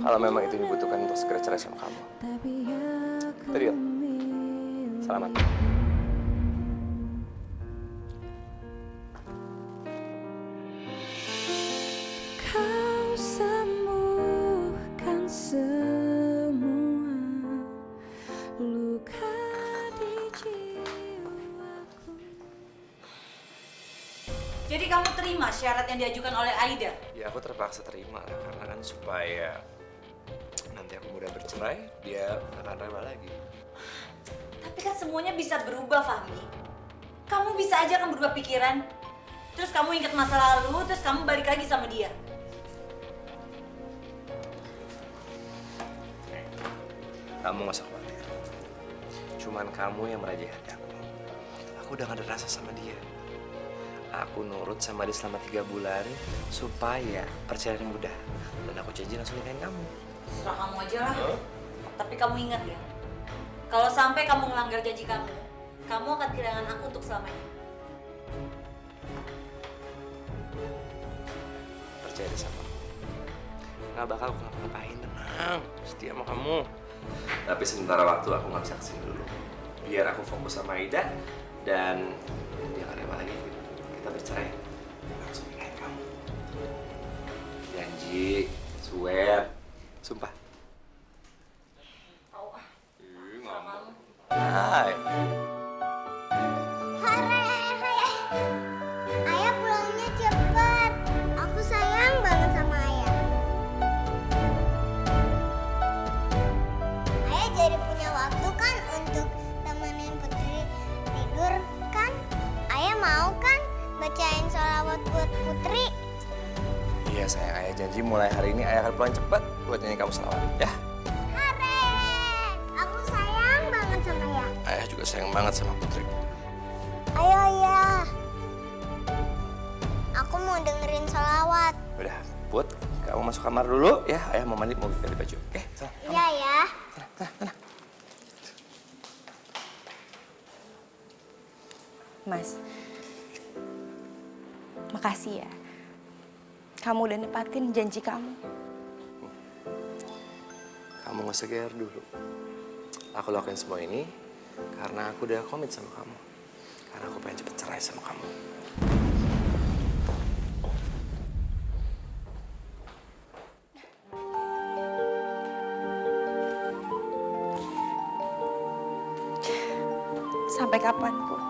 Kalau memang itu dibutuhkan untuk segera cerai sama kamu. Deal. Selamat.
Kau
Jadi kamu terima syarat yang diajukan oleh Aida?
Ya aku terpaksa terima lah, karena kan supaya nanti aku mudah bercerai, dia gak akan rela lagi.
Tapi kan semuanya bisa berubah, Fahmi. Kamu bisa aja kan berubah pikiran. Terus kamu ingat masa lalu, terus kamu balik lagi sama dia.
Kamu gak usah khawatir. Cuman kamu yang meraih hati aku. Aku udah gak ada rasa sama dia. Aku nurut sama dia selama 3 bulan supaya perceraian mudah. Dan aku janji langsung nikahin kamu.
Serah kamu aja lah. Tapi kamu ingat ya, kalau sampai kamu melanggar janji kamu akan kehilangan aku untuk selamanya.
Percaya deh sama aku. Gak bakal aku ngapa-ngapain, tenang. Setia sama kamu. Tapi sementara waktu aku gak bisa kesini dulu. Biar aku fokus sama Aida dan dia gak rela lagi. Kita bercerai. Langsung nikahin kamu. Janji, swear, sumpah. Hai.
Hore, Ayah pulangnya cepet. Aku sayang banget sama Ayah. Ayah jadi punya waktu kan untuk temenin Putri tidur kan? Ayah mau kan bacain sholawat buat Putri?
Iya sayang, ayah janji mulai hari ini ayah akan pulang cepat buat nyanyi kamu selawat, ya?
Hore, aku sayang banget sama Ayah.
Ayah juga sayang banget sama Putri.
Ayo Ayah. Aku mau dengerin sholawat.
Udah, Put, kamu masuk kamar dulu ya. Ayah mau mandi, mau ganti baju. Oke, sana.
Iya ya.
Mas, makasih ya. Kamu udah nepatin janji kamu.
Kamu gak usah GR dulu. Aku lakuin semua ini karena aku udah komit sama kamu. Karena aku pengen cepet cerai sama kamu.
Sampai kapanpun,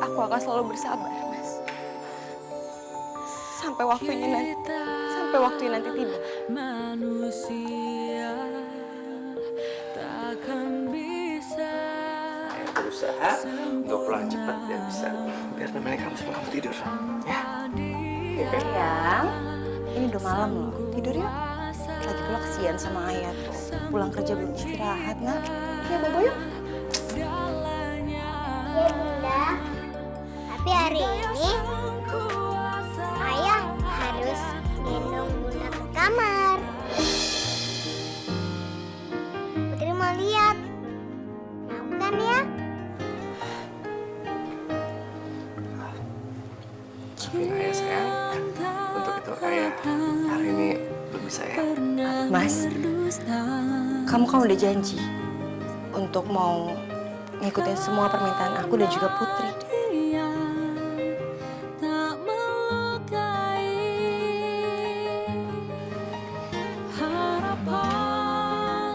aku akan selalu bersabar, Mas. Sampai waktunya nanti tiba.
Manusia takkan bisa.
Ayah berusaha untuk pulang cepat biar nemenin kamu sebelum kamu tidur. Ya.
Sayang, ini udah malam loh. Tidur yuk. Lagi pula kesian sama Ayah tuh. Pulang kerja belum istirahat, nak. Ya, bobo yuk.
Ya Bunda. Tapi hari ini Ayah harus gendong Bunda ke kamar. Putri mau lihat. Mau kan ya?
Maafin ayah sayang. Untuk itu ayah hari ini belum bisa ya.
Mas, kamu kan udah janji untuk mau ngikutin semua permintaan aku dan juga Putri.
Tak melukai harapan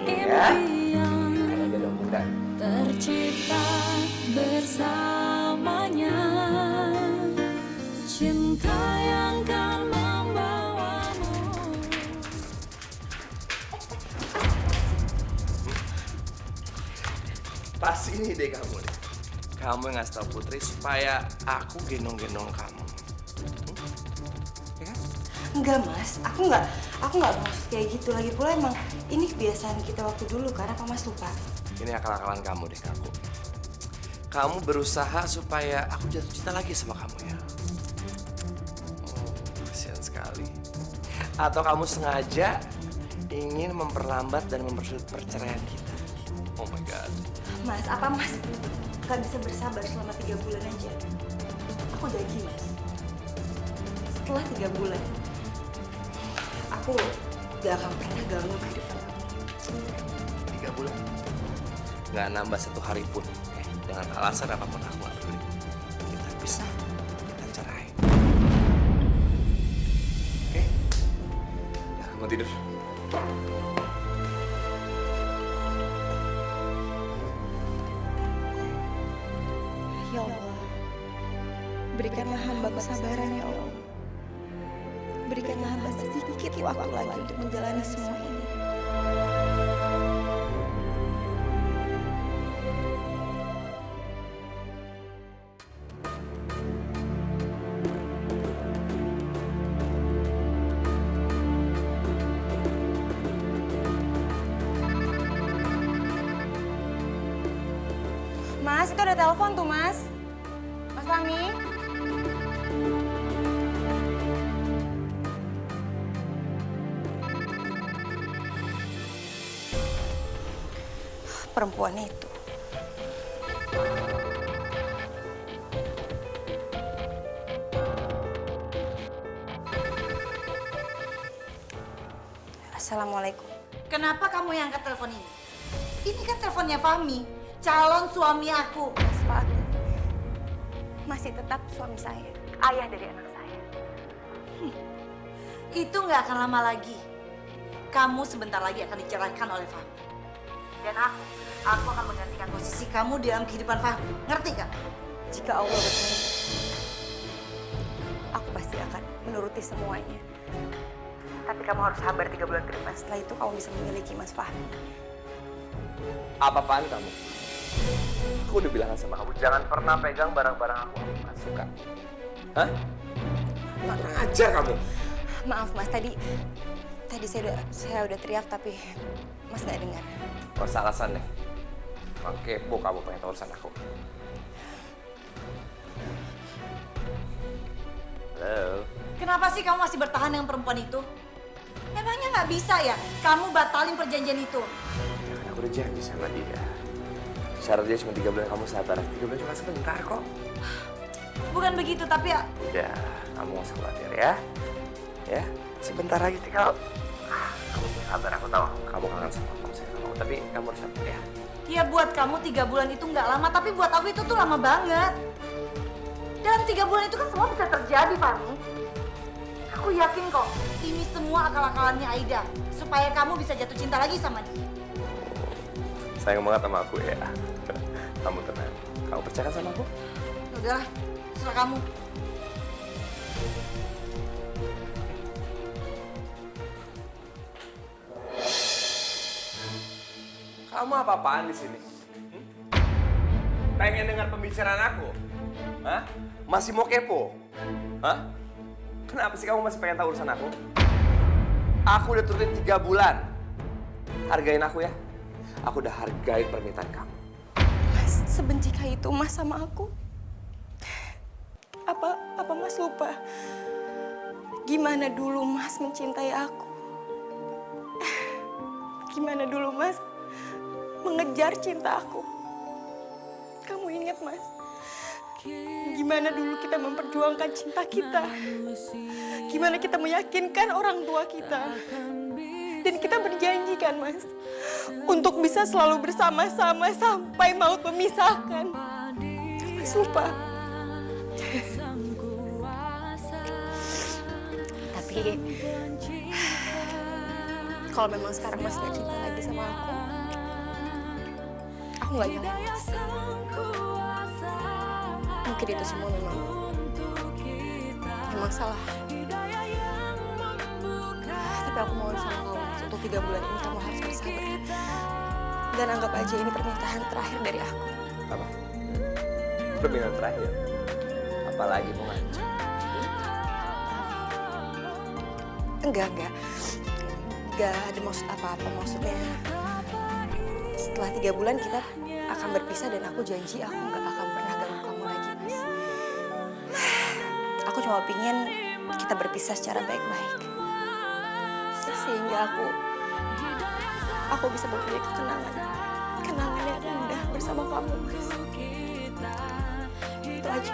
Ya.
impian
Ayah gendong Bunda.
tercipta bersamanya, cinta yang kan membawamu.
Pas ini deh kamu nih. Kamu yang ngasih tau Putri supaya aku gendong-gendong kamu. Ya kan?
Enggak, Mas. Aku nggak maksud kayak gitu. Lagi pula emang ini kebiasaan kita waktu dulu karena Pak Mas lupa.
Ini akal-akalan kamu deh, Kaku. Kamu berusaha supaya aku jatuh cinta lagi sama kamu ya. Oh, kasihan sekali. Atau kamu sengaja ingin memperlambat dan mempersulit perceraian kita. Oh my God.
Mas, apa Mas gak bisa bersabar selama 3 bulan aja? Aku janji, Mas. Setelah 3 bulan, aku gak akan pernah ganggu kehidupan kamu.
3 bulan. Nggak nambah 1 hari pun. Dengan alasan apapun aku nggak peduli. Kita bisa. Kita cerai. Oke? Ya, kamu tidur.
Ya Allah, berikanlah hamba kesabaran ya Allah. Berikanlah hamba sedikit waktu lagi untuk menjalani semua ini. Mas, itu ada telepon tuh, Mas. Mas Fahmi. Perempuan itu. Assalamualaikum.
Kenapa kamu yang angkat telepon ini? Ini kan teleponnya Fahmi, calon suami aku.
Mas Fahmi masih tetap suami saya, ayah dari anak saya.
Itu nggak akan lama lagi. Kamu sebentar lagi akan diceraikan oleh Fahmi. Dan aku akan menggantikan posisi kamu dalam kehidupan Fahmi. Ngerti gak?
Jika Allah berkehendak, aku pasti akan menuruti semuanya. Tapi kamu harus sabar 3 bulan ke depan. Setelah itu kamu bisa memiliki Mas Fahmi.
Apa-apaan kamu? Aku udah bilang sama kamu, jangan pernah pegang barang-barang aku nggak suka. Hah? Nggak ajar kamu.
Maaf Mas, tadi saya udah teriak tapi Mas nggak dengar.
Gak usah alasan deh. Emang kepo kamu pengen tahu urusan aku. Halo.
Kenapa sih kamu masih bertahan dengan perempuan itu? Emangnya nggak bisa ya kamu batalin perjanjian itu?
Aku udah janji sama dia. Syarat dia cuma 3 bulan, kamu sabar. 3 bulan cuma sebentar kok.
Bukan begitu, tapi ya...
Udah, kamu gak usah khawatir ya. Ya, sebentar lagi tinggal. Kamu sabar, aku tahu kamu kangen sama kamu, sayang sama aku. Tapi kamu harus sabar ya.
Ya buat kamu 3 bulan itu nggak lama, tapi buat aku itu tuh lama banget. Dalam 3 bulan itu kan semua bisa terjadi, Fahmi. Aku yakin kok, ini semua akal-akalannya Aida. Supaya kamu bisa jatuh cinta lagi sama dia.
Sayang banget sama aku ya. Kamu tenang. Kamu percaya sama aku?
Udahlah, terserah kamu.
Kamu apa-apaan di sini? Pengen dengar pembicaraan aku? Hah? Masih mau kepo? Hah? Kenapa sih kamu masih pengen tahu urusan aku? Aku udah turutin 3 bulan. Hargain aku ya. Aku udah hargain permintaan kamu.
Mas, sebencikah itu Mas sama aku? Apa Mas lupa? Gimana dulu Mas mencintai aku? Gimana dulu Mas mengejar cinta aku? Kamu ingat Mas? Gimana dulu kita memperjuangkan cinta kita? Gimana kita meyakinkan orang tua kita? Dan kita berjanji kan Mas, untuk bisa selalu bersama-sama sampai maut memisahkan. Mas lupa. Tapi kalau memang sekarang Mas gak cinta lagi sama aku gak nyalain Mas. Mungkin itu semua memang salah. Tapi aku mohon sama kamu, Mas, untuk 3 bulan ini kamu harus bersabar. Dan anggap aja ini permintaan terakhir dari aku.
Apa? Permintaan terakhir? Apalagi mau ngancam?
Enggak ada maksud apa-apa. Maksudnya setelah 3 bulan kita akan berpisah dan aku janji aku nggak akan pernah ganggu kamu lagi, Mas. Aku cuma pingin kita berpisah secara baik-baik. Sehingga aku bisa mempunyai kenangan yang indah bersama kamu, Mas. Itu aja.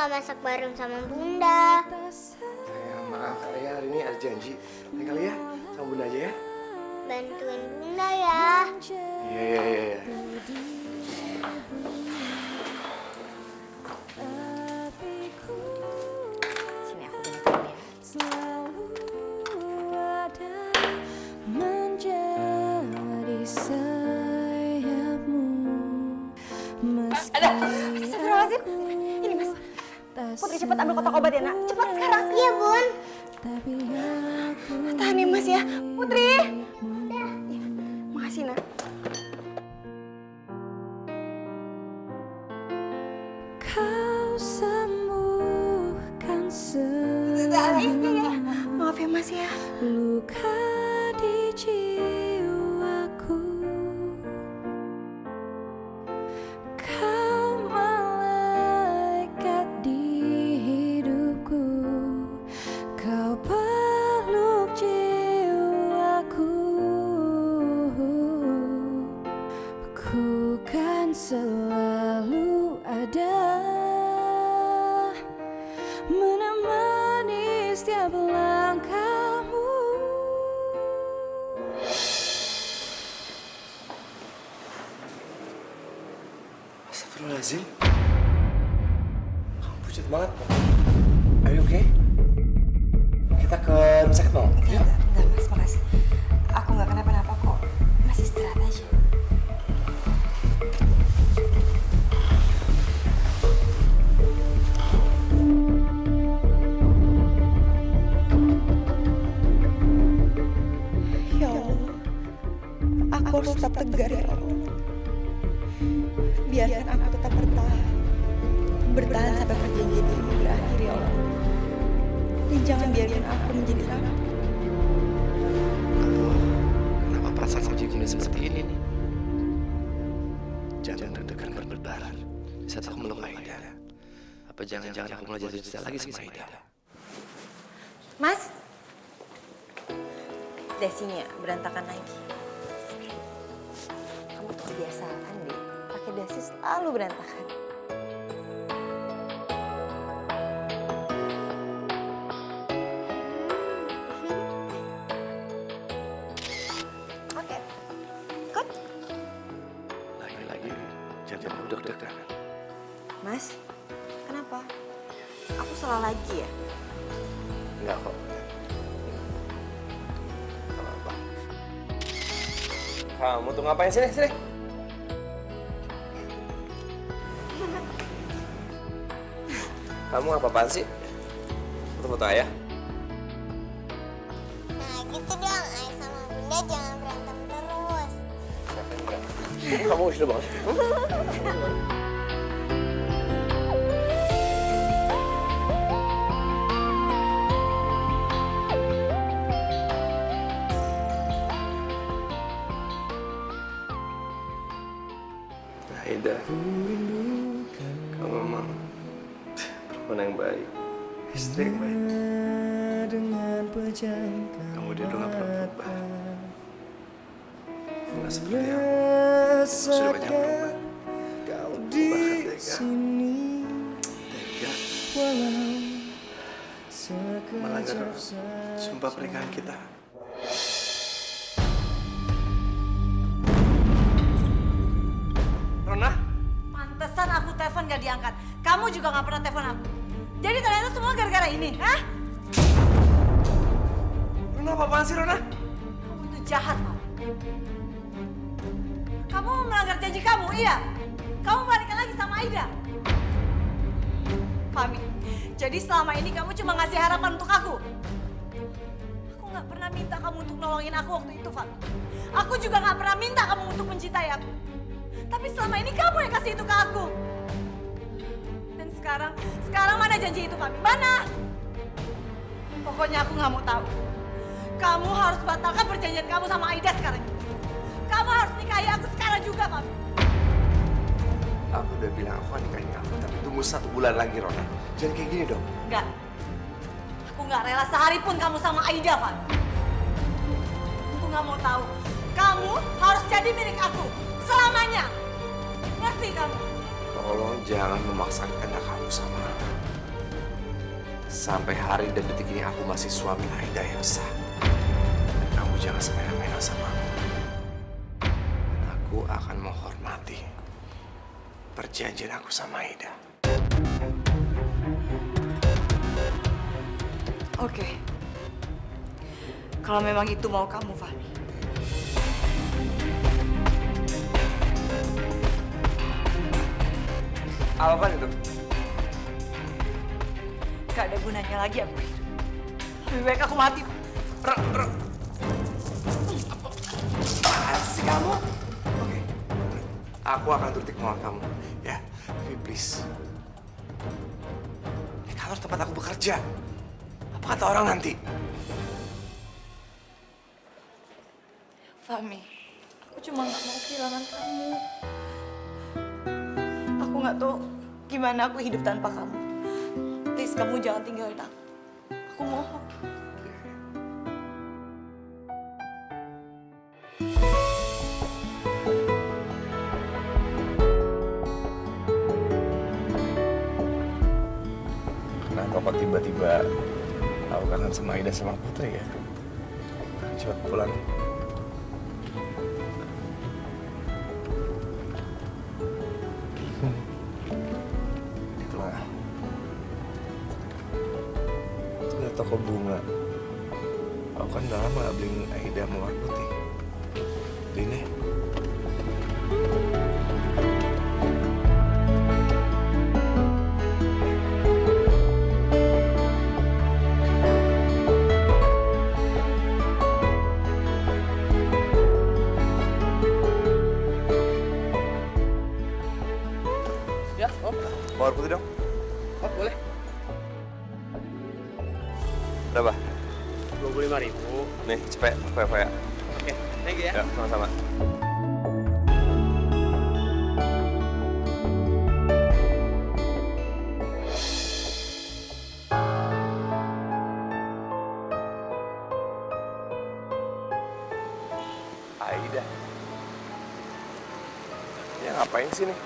nggak masak bareng sama Bunda.
Sayang, maaf. Ayah hari ini ada janji. Lain kali ya, sama Bunda aja ya.
Bantuin Bunda ya.
Iya.
Sini aku bantuin ya.
selalu ada menjadi sayapmu.
Astagfirullahaladzim. Ini Mas. Putri cepat ambil kotak obat ya nak. Cepat sekarang.
Iya Bun.
Tapi aku
Tahan ya Mas ya. Putri. Makasih nak.
kau sembuhkan
Maaf ya Mas ya.
luka di jiwaku. Kau malaikat di hidupku. Kau peluk jiwaku. Ku kan selalu ada menemani setiap langkahmu.
Astagfirullahaladzim. Kamu pucat banget. Are you okay? Kita ke rumah sakit mau?
Enggak Mas, makasih. Aku nggak kenapa-napa kok. Masih istirahat aja. Ya Allah, aku harus tetap tegar ya Allah. Biarkan aku tetap bertahan sampai perjanjian ini berakhir ya Allah. Dan jangan biarkan aku menjadi rapuh.
Kenapa perasaan aku jadi seperti ini nih? Jangan deg-degan berdebar saat aku meluk Aida. Apa jangan-jangan aku mulai jatuh cinta lagi sama Aida?
Mas, dasinya berantakan lagi. Kamu tuh kebiasaan deh, pakai dasi selalu berantakan. Oke, ikut.
Lagi-lagi jangan aku deg-degan.
Mas, kenapa? Aku salah lagi ya?
Enggak kok. Apa? Kamu tuh ngapain sini? Sini. Kamu apa-apaan sih? Foto-foto ayah?
Nah gitu dong, Ayah sama Bunda jangan berantem terus.
Kamu sudah banget. Aida, kamu memang perempuan yang baik, istri yang baik. Kamu dia dulu gak pernah berubah. Nggak seperti aku. Kamu sudah banyak berubah. Bahkan tega. Melanggar sumpah pernikahan kita. Rona?
Pantesan aku telepon gak diangkat. Kamu juga gak pernah telepon aku. Jadi ternyata semua gara-gara ini, hah?
Rona apa-apaan sih Rona?
Kamu itu jahat, Mam. Kamu melanggar janji kamu, iya? Kamu balikan lagi sama Aida. Fami, jadi selama ini kamu cuma ngasih harapan untuk aku. Aku gak pernah minta kamu untuk nolongin aku waktu itu, Fami. Aku juga gak pernah minta kamu untuk mencintai aku. Tapi selama ini kamu yang kasih itu ke aku. Dan sekarang mana janji itu, Fami? Mana? Pokoknya aku gak mau tahu. Kamu harus batalkan perjanjian kamu sama Aida sekarang. Kamu harus nikahi aku sekarang juga, Fami.
Aku udah bilang aku akan nikahin kamu, tapi tunggu 1 bulan lagi, Rona. Jangan kayak gini dong.
Enggak. Aku nggak rela sehari pun kamu sama Aida, Fami. Aku nggak mau tahu. Kamu harus jadi milik aku selamanya. Ngerti kamu?
Tolong jangan memaksakan kehendak kamu sama aku. Sampai hari dan detik ini aku masih suami Aida yang sah. Kamu jangan semena-mena sama aku. Aku akan menghormati perjanjian aku sama Aida.
Oke. Kalau memang itu mau kamu, Fahmi.
Apaan itu?
Gak ada gunanya lagi aku hidup. Lebih baik aku mati.
Apaan sih kamu? Oke. Aku akan turuti kemauan kamu. Ya, tapi please. Ini kantor tempat aku bekerja. Apa kata orang nanti?
Fahmi, aku cuma gak mau kehilangan kamu. Aku gak tahu gimana aku hidup tanpa kamu. Please, kamu jangan tinggalin aku. Aku mohon.
Kenapa kok tiba-tiba aku kangen sama Aida sama Putri ya? Cepat pulang. Itulah. Itu ada toko bunga. Aku kan udah lama gak beliin Aida mawar putih. Beliin deh.
Ya, Om.
Mawar putih dong.
Oh, boleh.
Berapa?
25.000.
Nih, cepet. Foya-foya.
Oke, thank you ya.
Ya, sama-sama. Aida. Ya ngapain sih nih?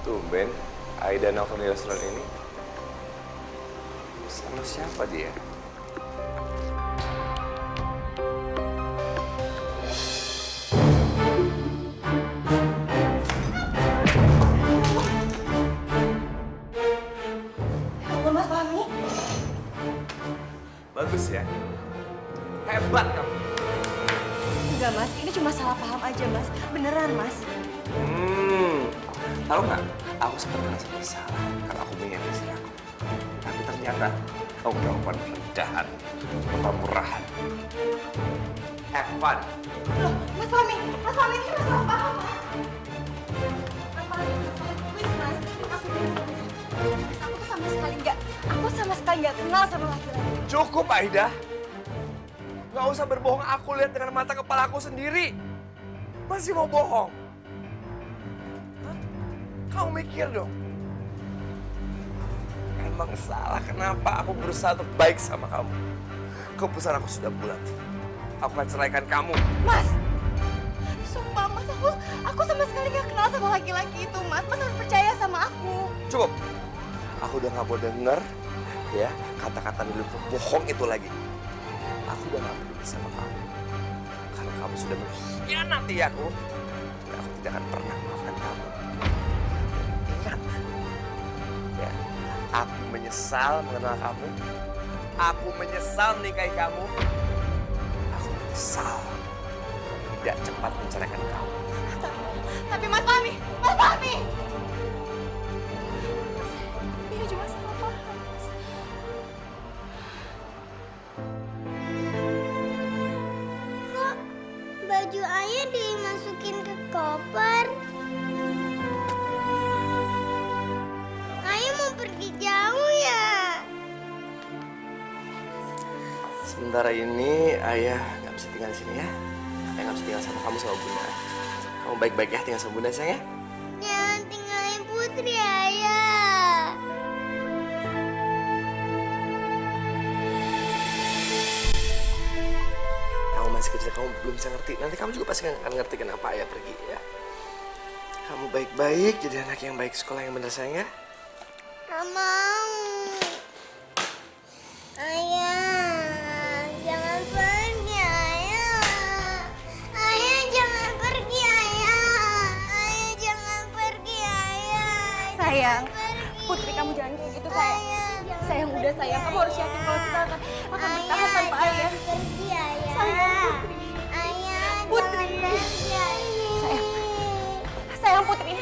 Tumben, Aida nelfon di restoran ini. Sama siapa dia?
Halo, Mas Fahmi.
Bagus ya? Hebat kamu.
Enggak, Mas. Ini cuma salah paham aja, Mas. Beneran, Mas.
Tahu nggak? Aku sempat merasa bersalah karena aku menyayangi istri aku. Tapi ternyata kau melakukan kerendahan, kemurahan. Have fun.
Loh, Mas Fahmi. Mas Fahmi, ini cuma salah paham, Mas. Mas Fahmi, please, Mas. Aku tuh sama sekali nggak... Aku sama sekali nggak kenal sama laki-laki.
Cukup, Aida. Nggak usah berbohong, aku lihat dengan mata kepala aku sendiri. Masih mau bohong? Hah? Kamu mikir dong. Emang salah kenapa aku berusaha untuk baik sama kamu? Keputusan aku sudah bulat. Aku akan ceraikan kamu.
Mas! Sumpah, Mas. Aku sama sekali nggak kenal sama laki-laki itu, Mas. Mas harus percaya sama aku.
Cukup. Aku udah nggak mau denger ya kata-kata milik bohong itu lagi. Aku udah nggak peduli sama kamu karena kamu sudah mengkhianati aku. Dan aku tidak akan pernah maafkan kamu. Ingat, ya, aku menyesal mengenal kamu. Aku menyesal menikahi kamu. Aku menyesal tidak cepat menceraikan kamu.
Tapi Mas Fahmi! Mas Fahmi! Ini cuma salah paham, Mas.
Kok baju ayah dimasukin ke koper? Ayah mau pergi jauh ya?
Sementara ini ayah nggak bisa tinggal di sini ya. Ayah nggak bisa tinggal sama kamu sama Bunda. Kamu baik-baik ya tinggal sama Bunda sayang ya.
Jangan tinggalin Putri, ayah.
bisa kamu belum bisa ngerti. Nanti kamu juga pasti akan ngerti kenapa ayah pergi ya. Kamu baik-baik, jadi anak yang baik, sekolah yang benar sayang ya.
Nggak mau. Ayah, jangan pergi, ayah. Ayah, jangan pergi, ayah. Ayah, jangan pergi, ayah.
Sayang,
Pergi.
Putri kamu jangan kayak gitu sayang.
Ayah, jangan
Sayang udah
pergi,
sayang, kamu harus yakin kalau kita akan bertahan tanpa
ayah.
ayah.
Jangan pergi, ayah.
Sayang, Putri.
Ayah,
Putri.
jangan pergi, ayah.
Sayang. Sayang Putri.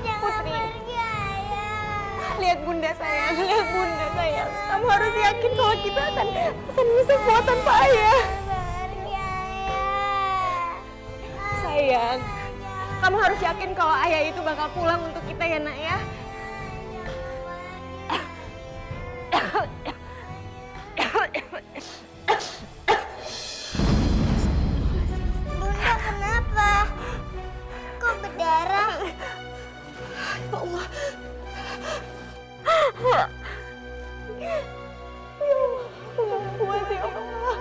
Jangan
Putri.
pergi, ayah.
Lihat bunda sayang, lihat bunda sayang. Kamu harus yakin kalau kita akan bisa kuat tanpa ayah.
Pergi, ayah.
Sayang, kamu harus yakin kalau ayah itu bakal pulang untuk kita ya nak ya.
Bunda kenapa? Kok berdarah?
Ya Allah. Ya Allah, kuat ya Allah.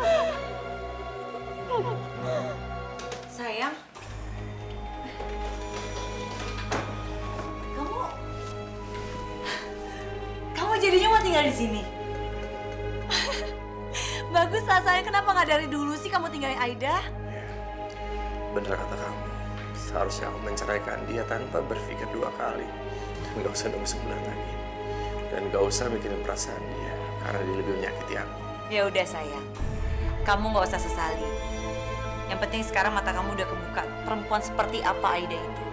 Sayang, kamu jadinya mau tinggal di sini? Bagus lah sayang, kenapa nggak dari dulu sih kamu tinggalin Aida?
Bener kata kamu. Seharusnya aku menceraikan dia tanpa berpikir 2 kali. Dan gak usah nunggu sebulan lagi. Dan gak usah mikirin perasaan dia. Karena dia lebih menyakiti aku.
Ya udah sayang, kamu nggak usah sesali. Yang penting sekarang mata kamu udah kebuka perempuan seperti apa Aida itu.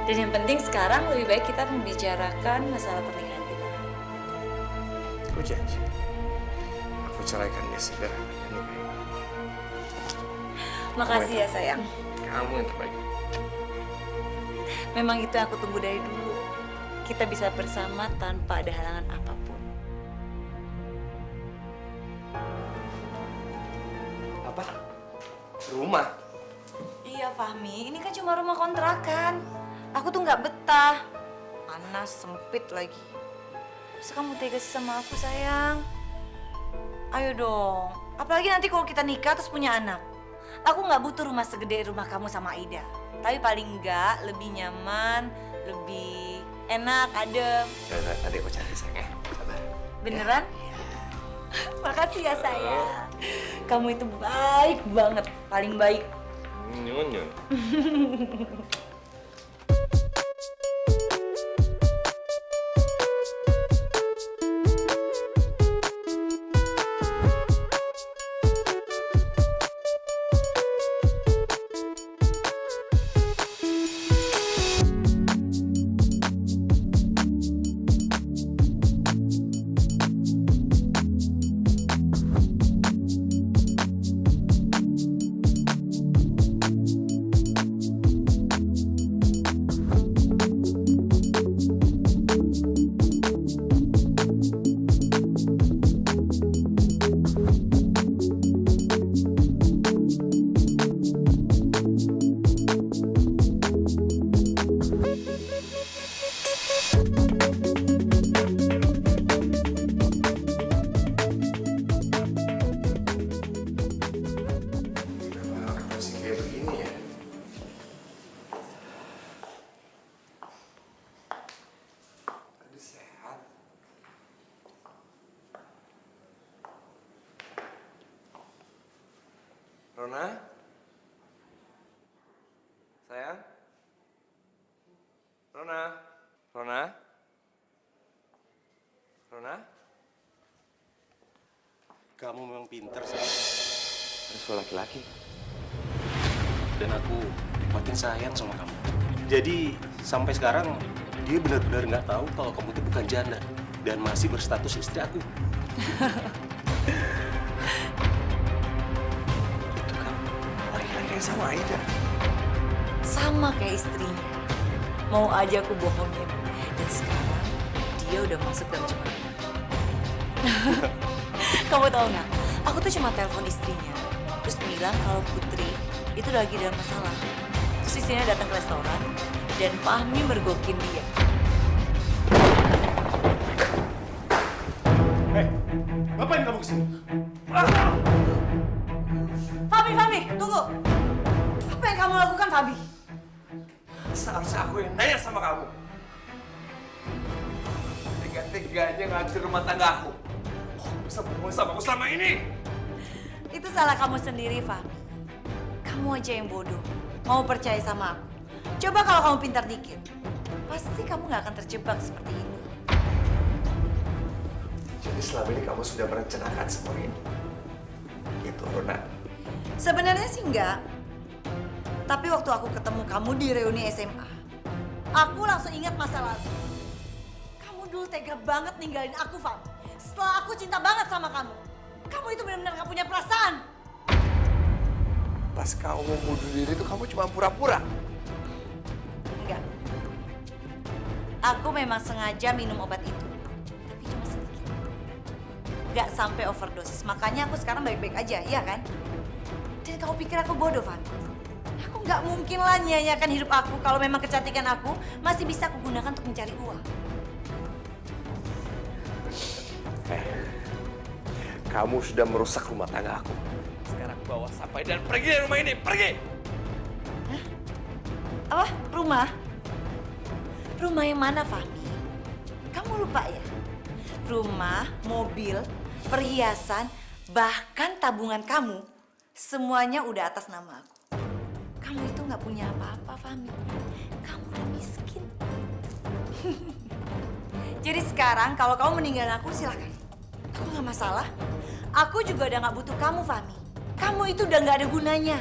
Dan yang penting sekarang lebih baik kita membicarakan masalah pernikahan kita.
Aku janji. Aku ceraikan dia segera.
Makasih ya sayang.
Kamu yang terbaik.
Memang itu yang aku tunggu dari dulu. Kita bisa bersama tanpa ada halangan apapun.
Apa? Rumah?
Iya Fahmi, ini kan cuma rumah kontrakan. Aku tuh nggak betah. Panas, sempit lagi. Terus kamu tega sih sama aku sayang. Ayo dong. Apalagi nanti kalau kita nikah terus punya anak. Aku nggak butuh rumah segede rumah kamu sama Aida. Tapi paling nggak lebih nyaman, lebih enak, adem.
Ya, nanti aku cari sayang ya. Sabar.
Beneran? Makasih ya sayang. Kamu itu baik banget, paling baik.
Nyun. Rona? Sayang? Rona? Rona? Rona?
Kamu memang pinter, sayang.
Harus lo laki-laki.
Dan aku makin sayang sama kamu. Jadi sampai sekarang dia benar-benar nggak tahu kalau kamu itu bukan janda dan masih berstatus istri aku.
Itu kan laki-laki yang sama Aida.
Sama kayak istrinya. Mau aja aku bohongin. Dan sekarang dia udah masuk dalam jebakan. Kamu tahu nggak? Aku tuh cuma telepon istrinya. Terus bilang kalau Putri itu lagi dalam masalah. Terus istrinya datang ke restoran dan Fahmi mergokin dia.
Hei, ngapain kamu kesini?
Fahmi,
lakukan, Fabi?
Seharusnya aku yang nanya sama kamu. Tega-teganya ngancur rumah tangga aku. Oh, kamu bisa bohong sama aku selama ini.
Itu salah kamu sendiri, Fabi. Kamu aja yang bodoh. Mau percaya sama aku. Coba kalau kamu pintar dikit. Pasti kamu nggak akan terjebak seperti ini.
Jadi selama ini kamu sudah merencanakan semua ini? Gitu, Rona.
Sebenarnya sih enggak. Tapi waktu aku ketemu kamu di reuni SMA, aku langsung ingat masa lalu. Kamu dulu tega banget ninggalin aku, Fabi. Setelah aku cinta banget sama kamu. Kamu itu benar-benar gak punya perasaan.
Pas kamu mau bunuh diri itu kamu cuma pura-pura.
Enggak. Aku memang sengaja minum obat itu. Tapi cuma sedikit. Gak sampai overdosis. Makanya aku sekarang baik-baik aja, iya kan? Dan kamu pikir aku bodoh, Van? Aku gak mungkin lah nyanyiakan hidup aku kalau memang kecantikan aku masih bisa aku gunakan untuk mencari uang.
Kamu sudah merusak rumah tangga aku. Sekarang bawa sampai dan pergi dari rumah ini, pergi!
Hah? Apa? Rumah? Rumah yang mana, Fahmi? Kamu lupa ya? Rumah, mobil, perhiasan, bahkan tabungan kamu, semuanya udah atas nama aku. Kamu itu nggak punya apa-apa, Fahmi. Kamu udah miskin. Jadi sekarang kalau kamu meninggalin aku, silakan. Aku nggak masalah. Aku juga udah nggak butuh kamu, Fahmi. Kamu itu udah nggak ada gunanya.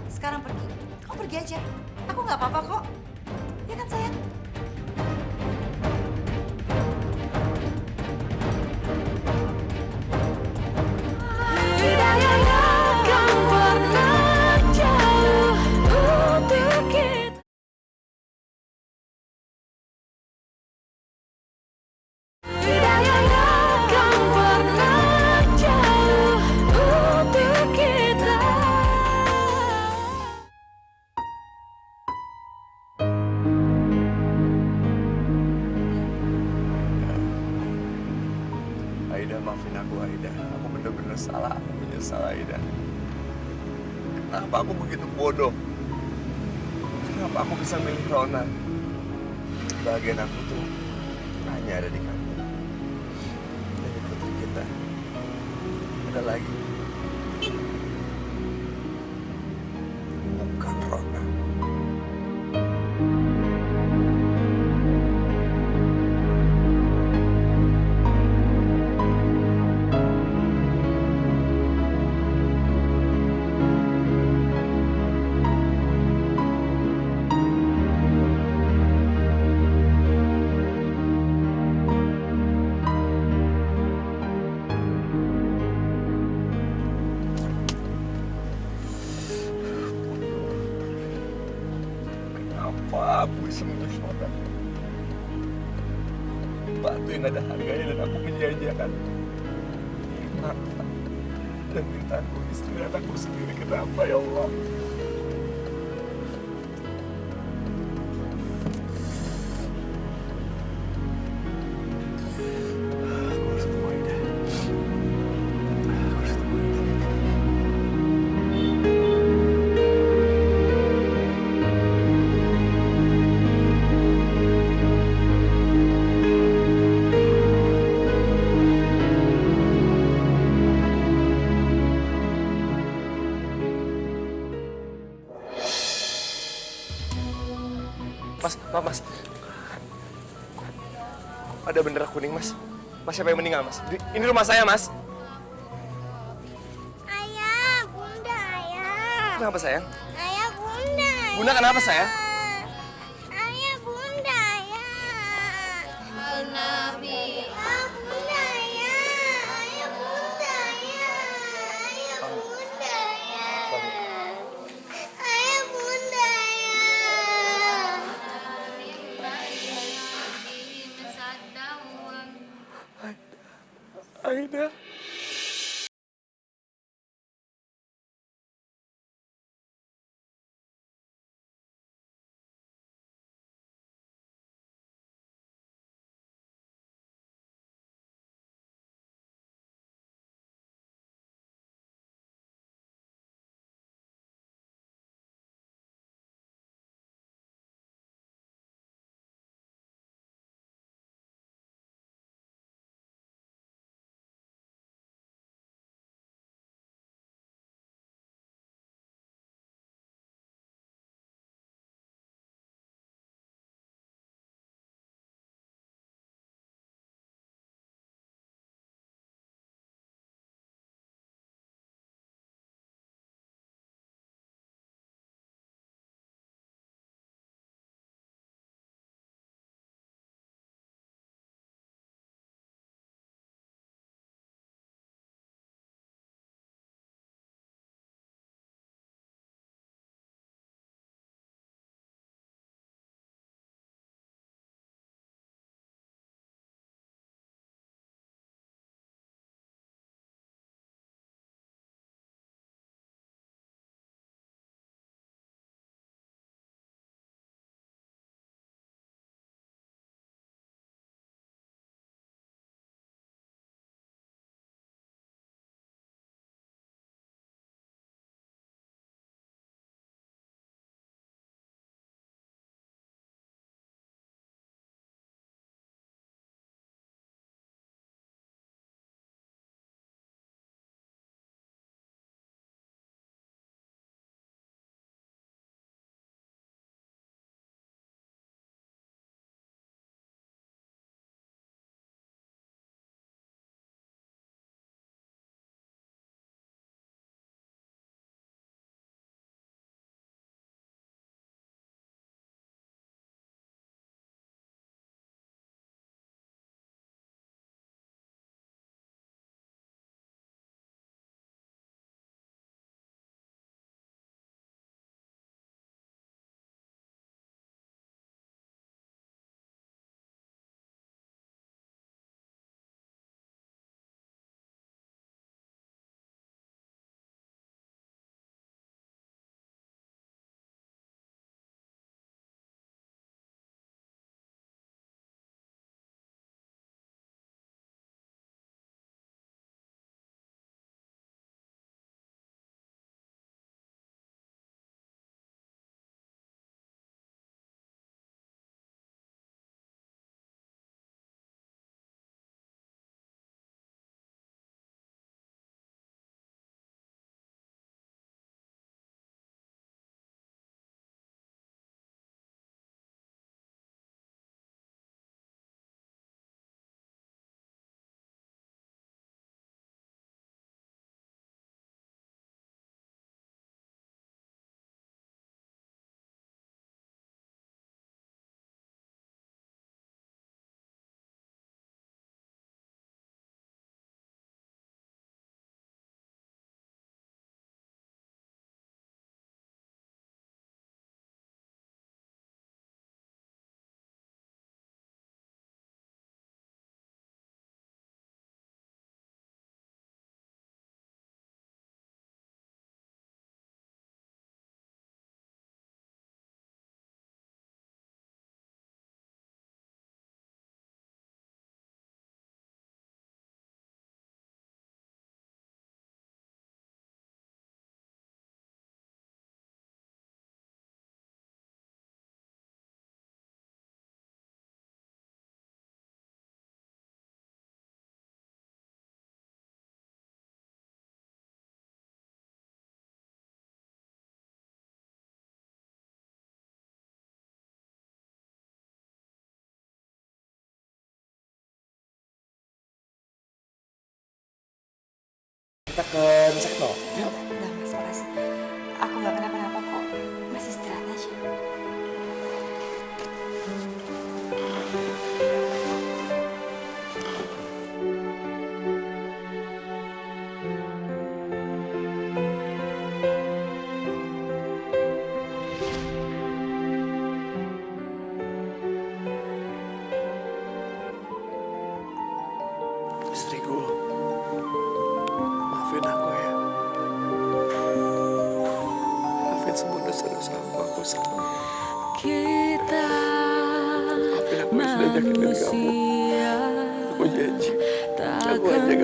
Sekarang pergi. Kamu pergi aja. Aku nggak apa-apa kok. Ya kan, sayang?
Aida, maafin aku, Aida. Aku bener-bener salah. Aku menyesal, Aida. Kenapa aku begitu bodoh? Kenapa aku bisa milih Rona? Bagian aku tuh hanya ada di kamu. Dan di putri kita. Ada lagi. Bukan Rona. Kenapa aku bisa memilih Rona? Batu yang ada harganya dan aku menjanjikan mata dan mintaku istri dan anakku sendiri. Kenapa ya Allah? Aku harus ketemu Aida. Aku harus ketemu Aida. Mas. Ada bendera kuning, Mas. Mas, siapa yang meninggal, Mas? Ini rumah saya, Mas.
Ayah, bunda, ayah.
Kenapa, sayang?
Ayah, bunda.
Bunda, kenapa, sayang?
Ayah, bunda, ayah. Al-Nabi. Ayah, bunda, ayah. Ayah, bunda, ayah. Ayah, bunda, ayah. Ayah, bunda, ayah.
Aida. kita ke Nusa Yuk.
Udah mas, makasih. Aku nggak kenapa-napa kok. Masih istirahat aja.
Istriku, maafin aku ya. Maafin semua dosa-dosa aku sama.
Kita
Maafin aku yang sudah nyakitin kamu. Aku janji, aku hanya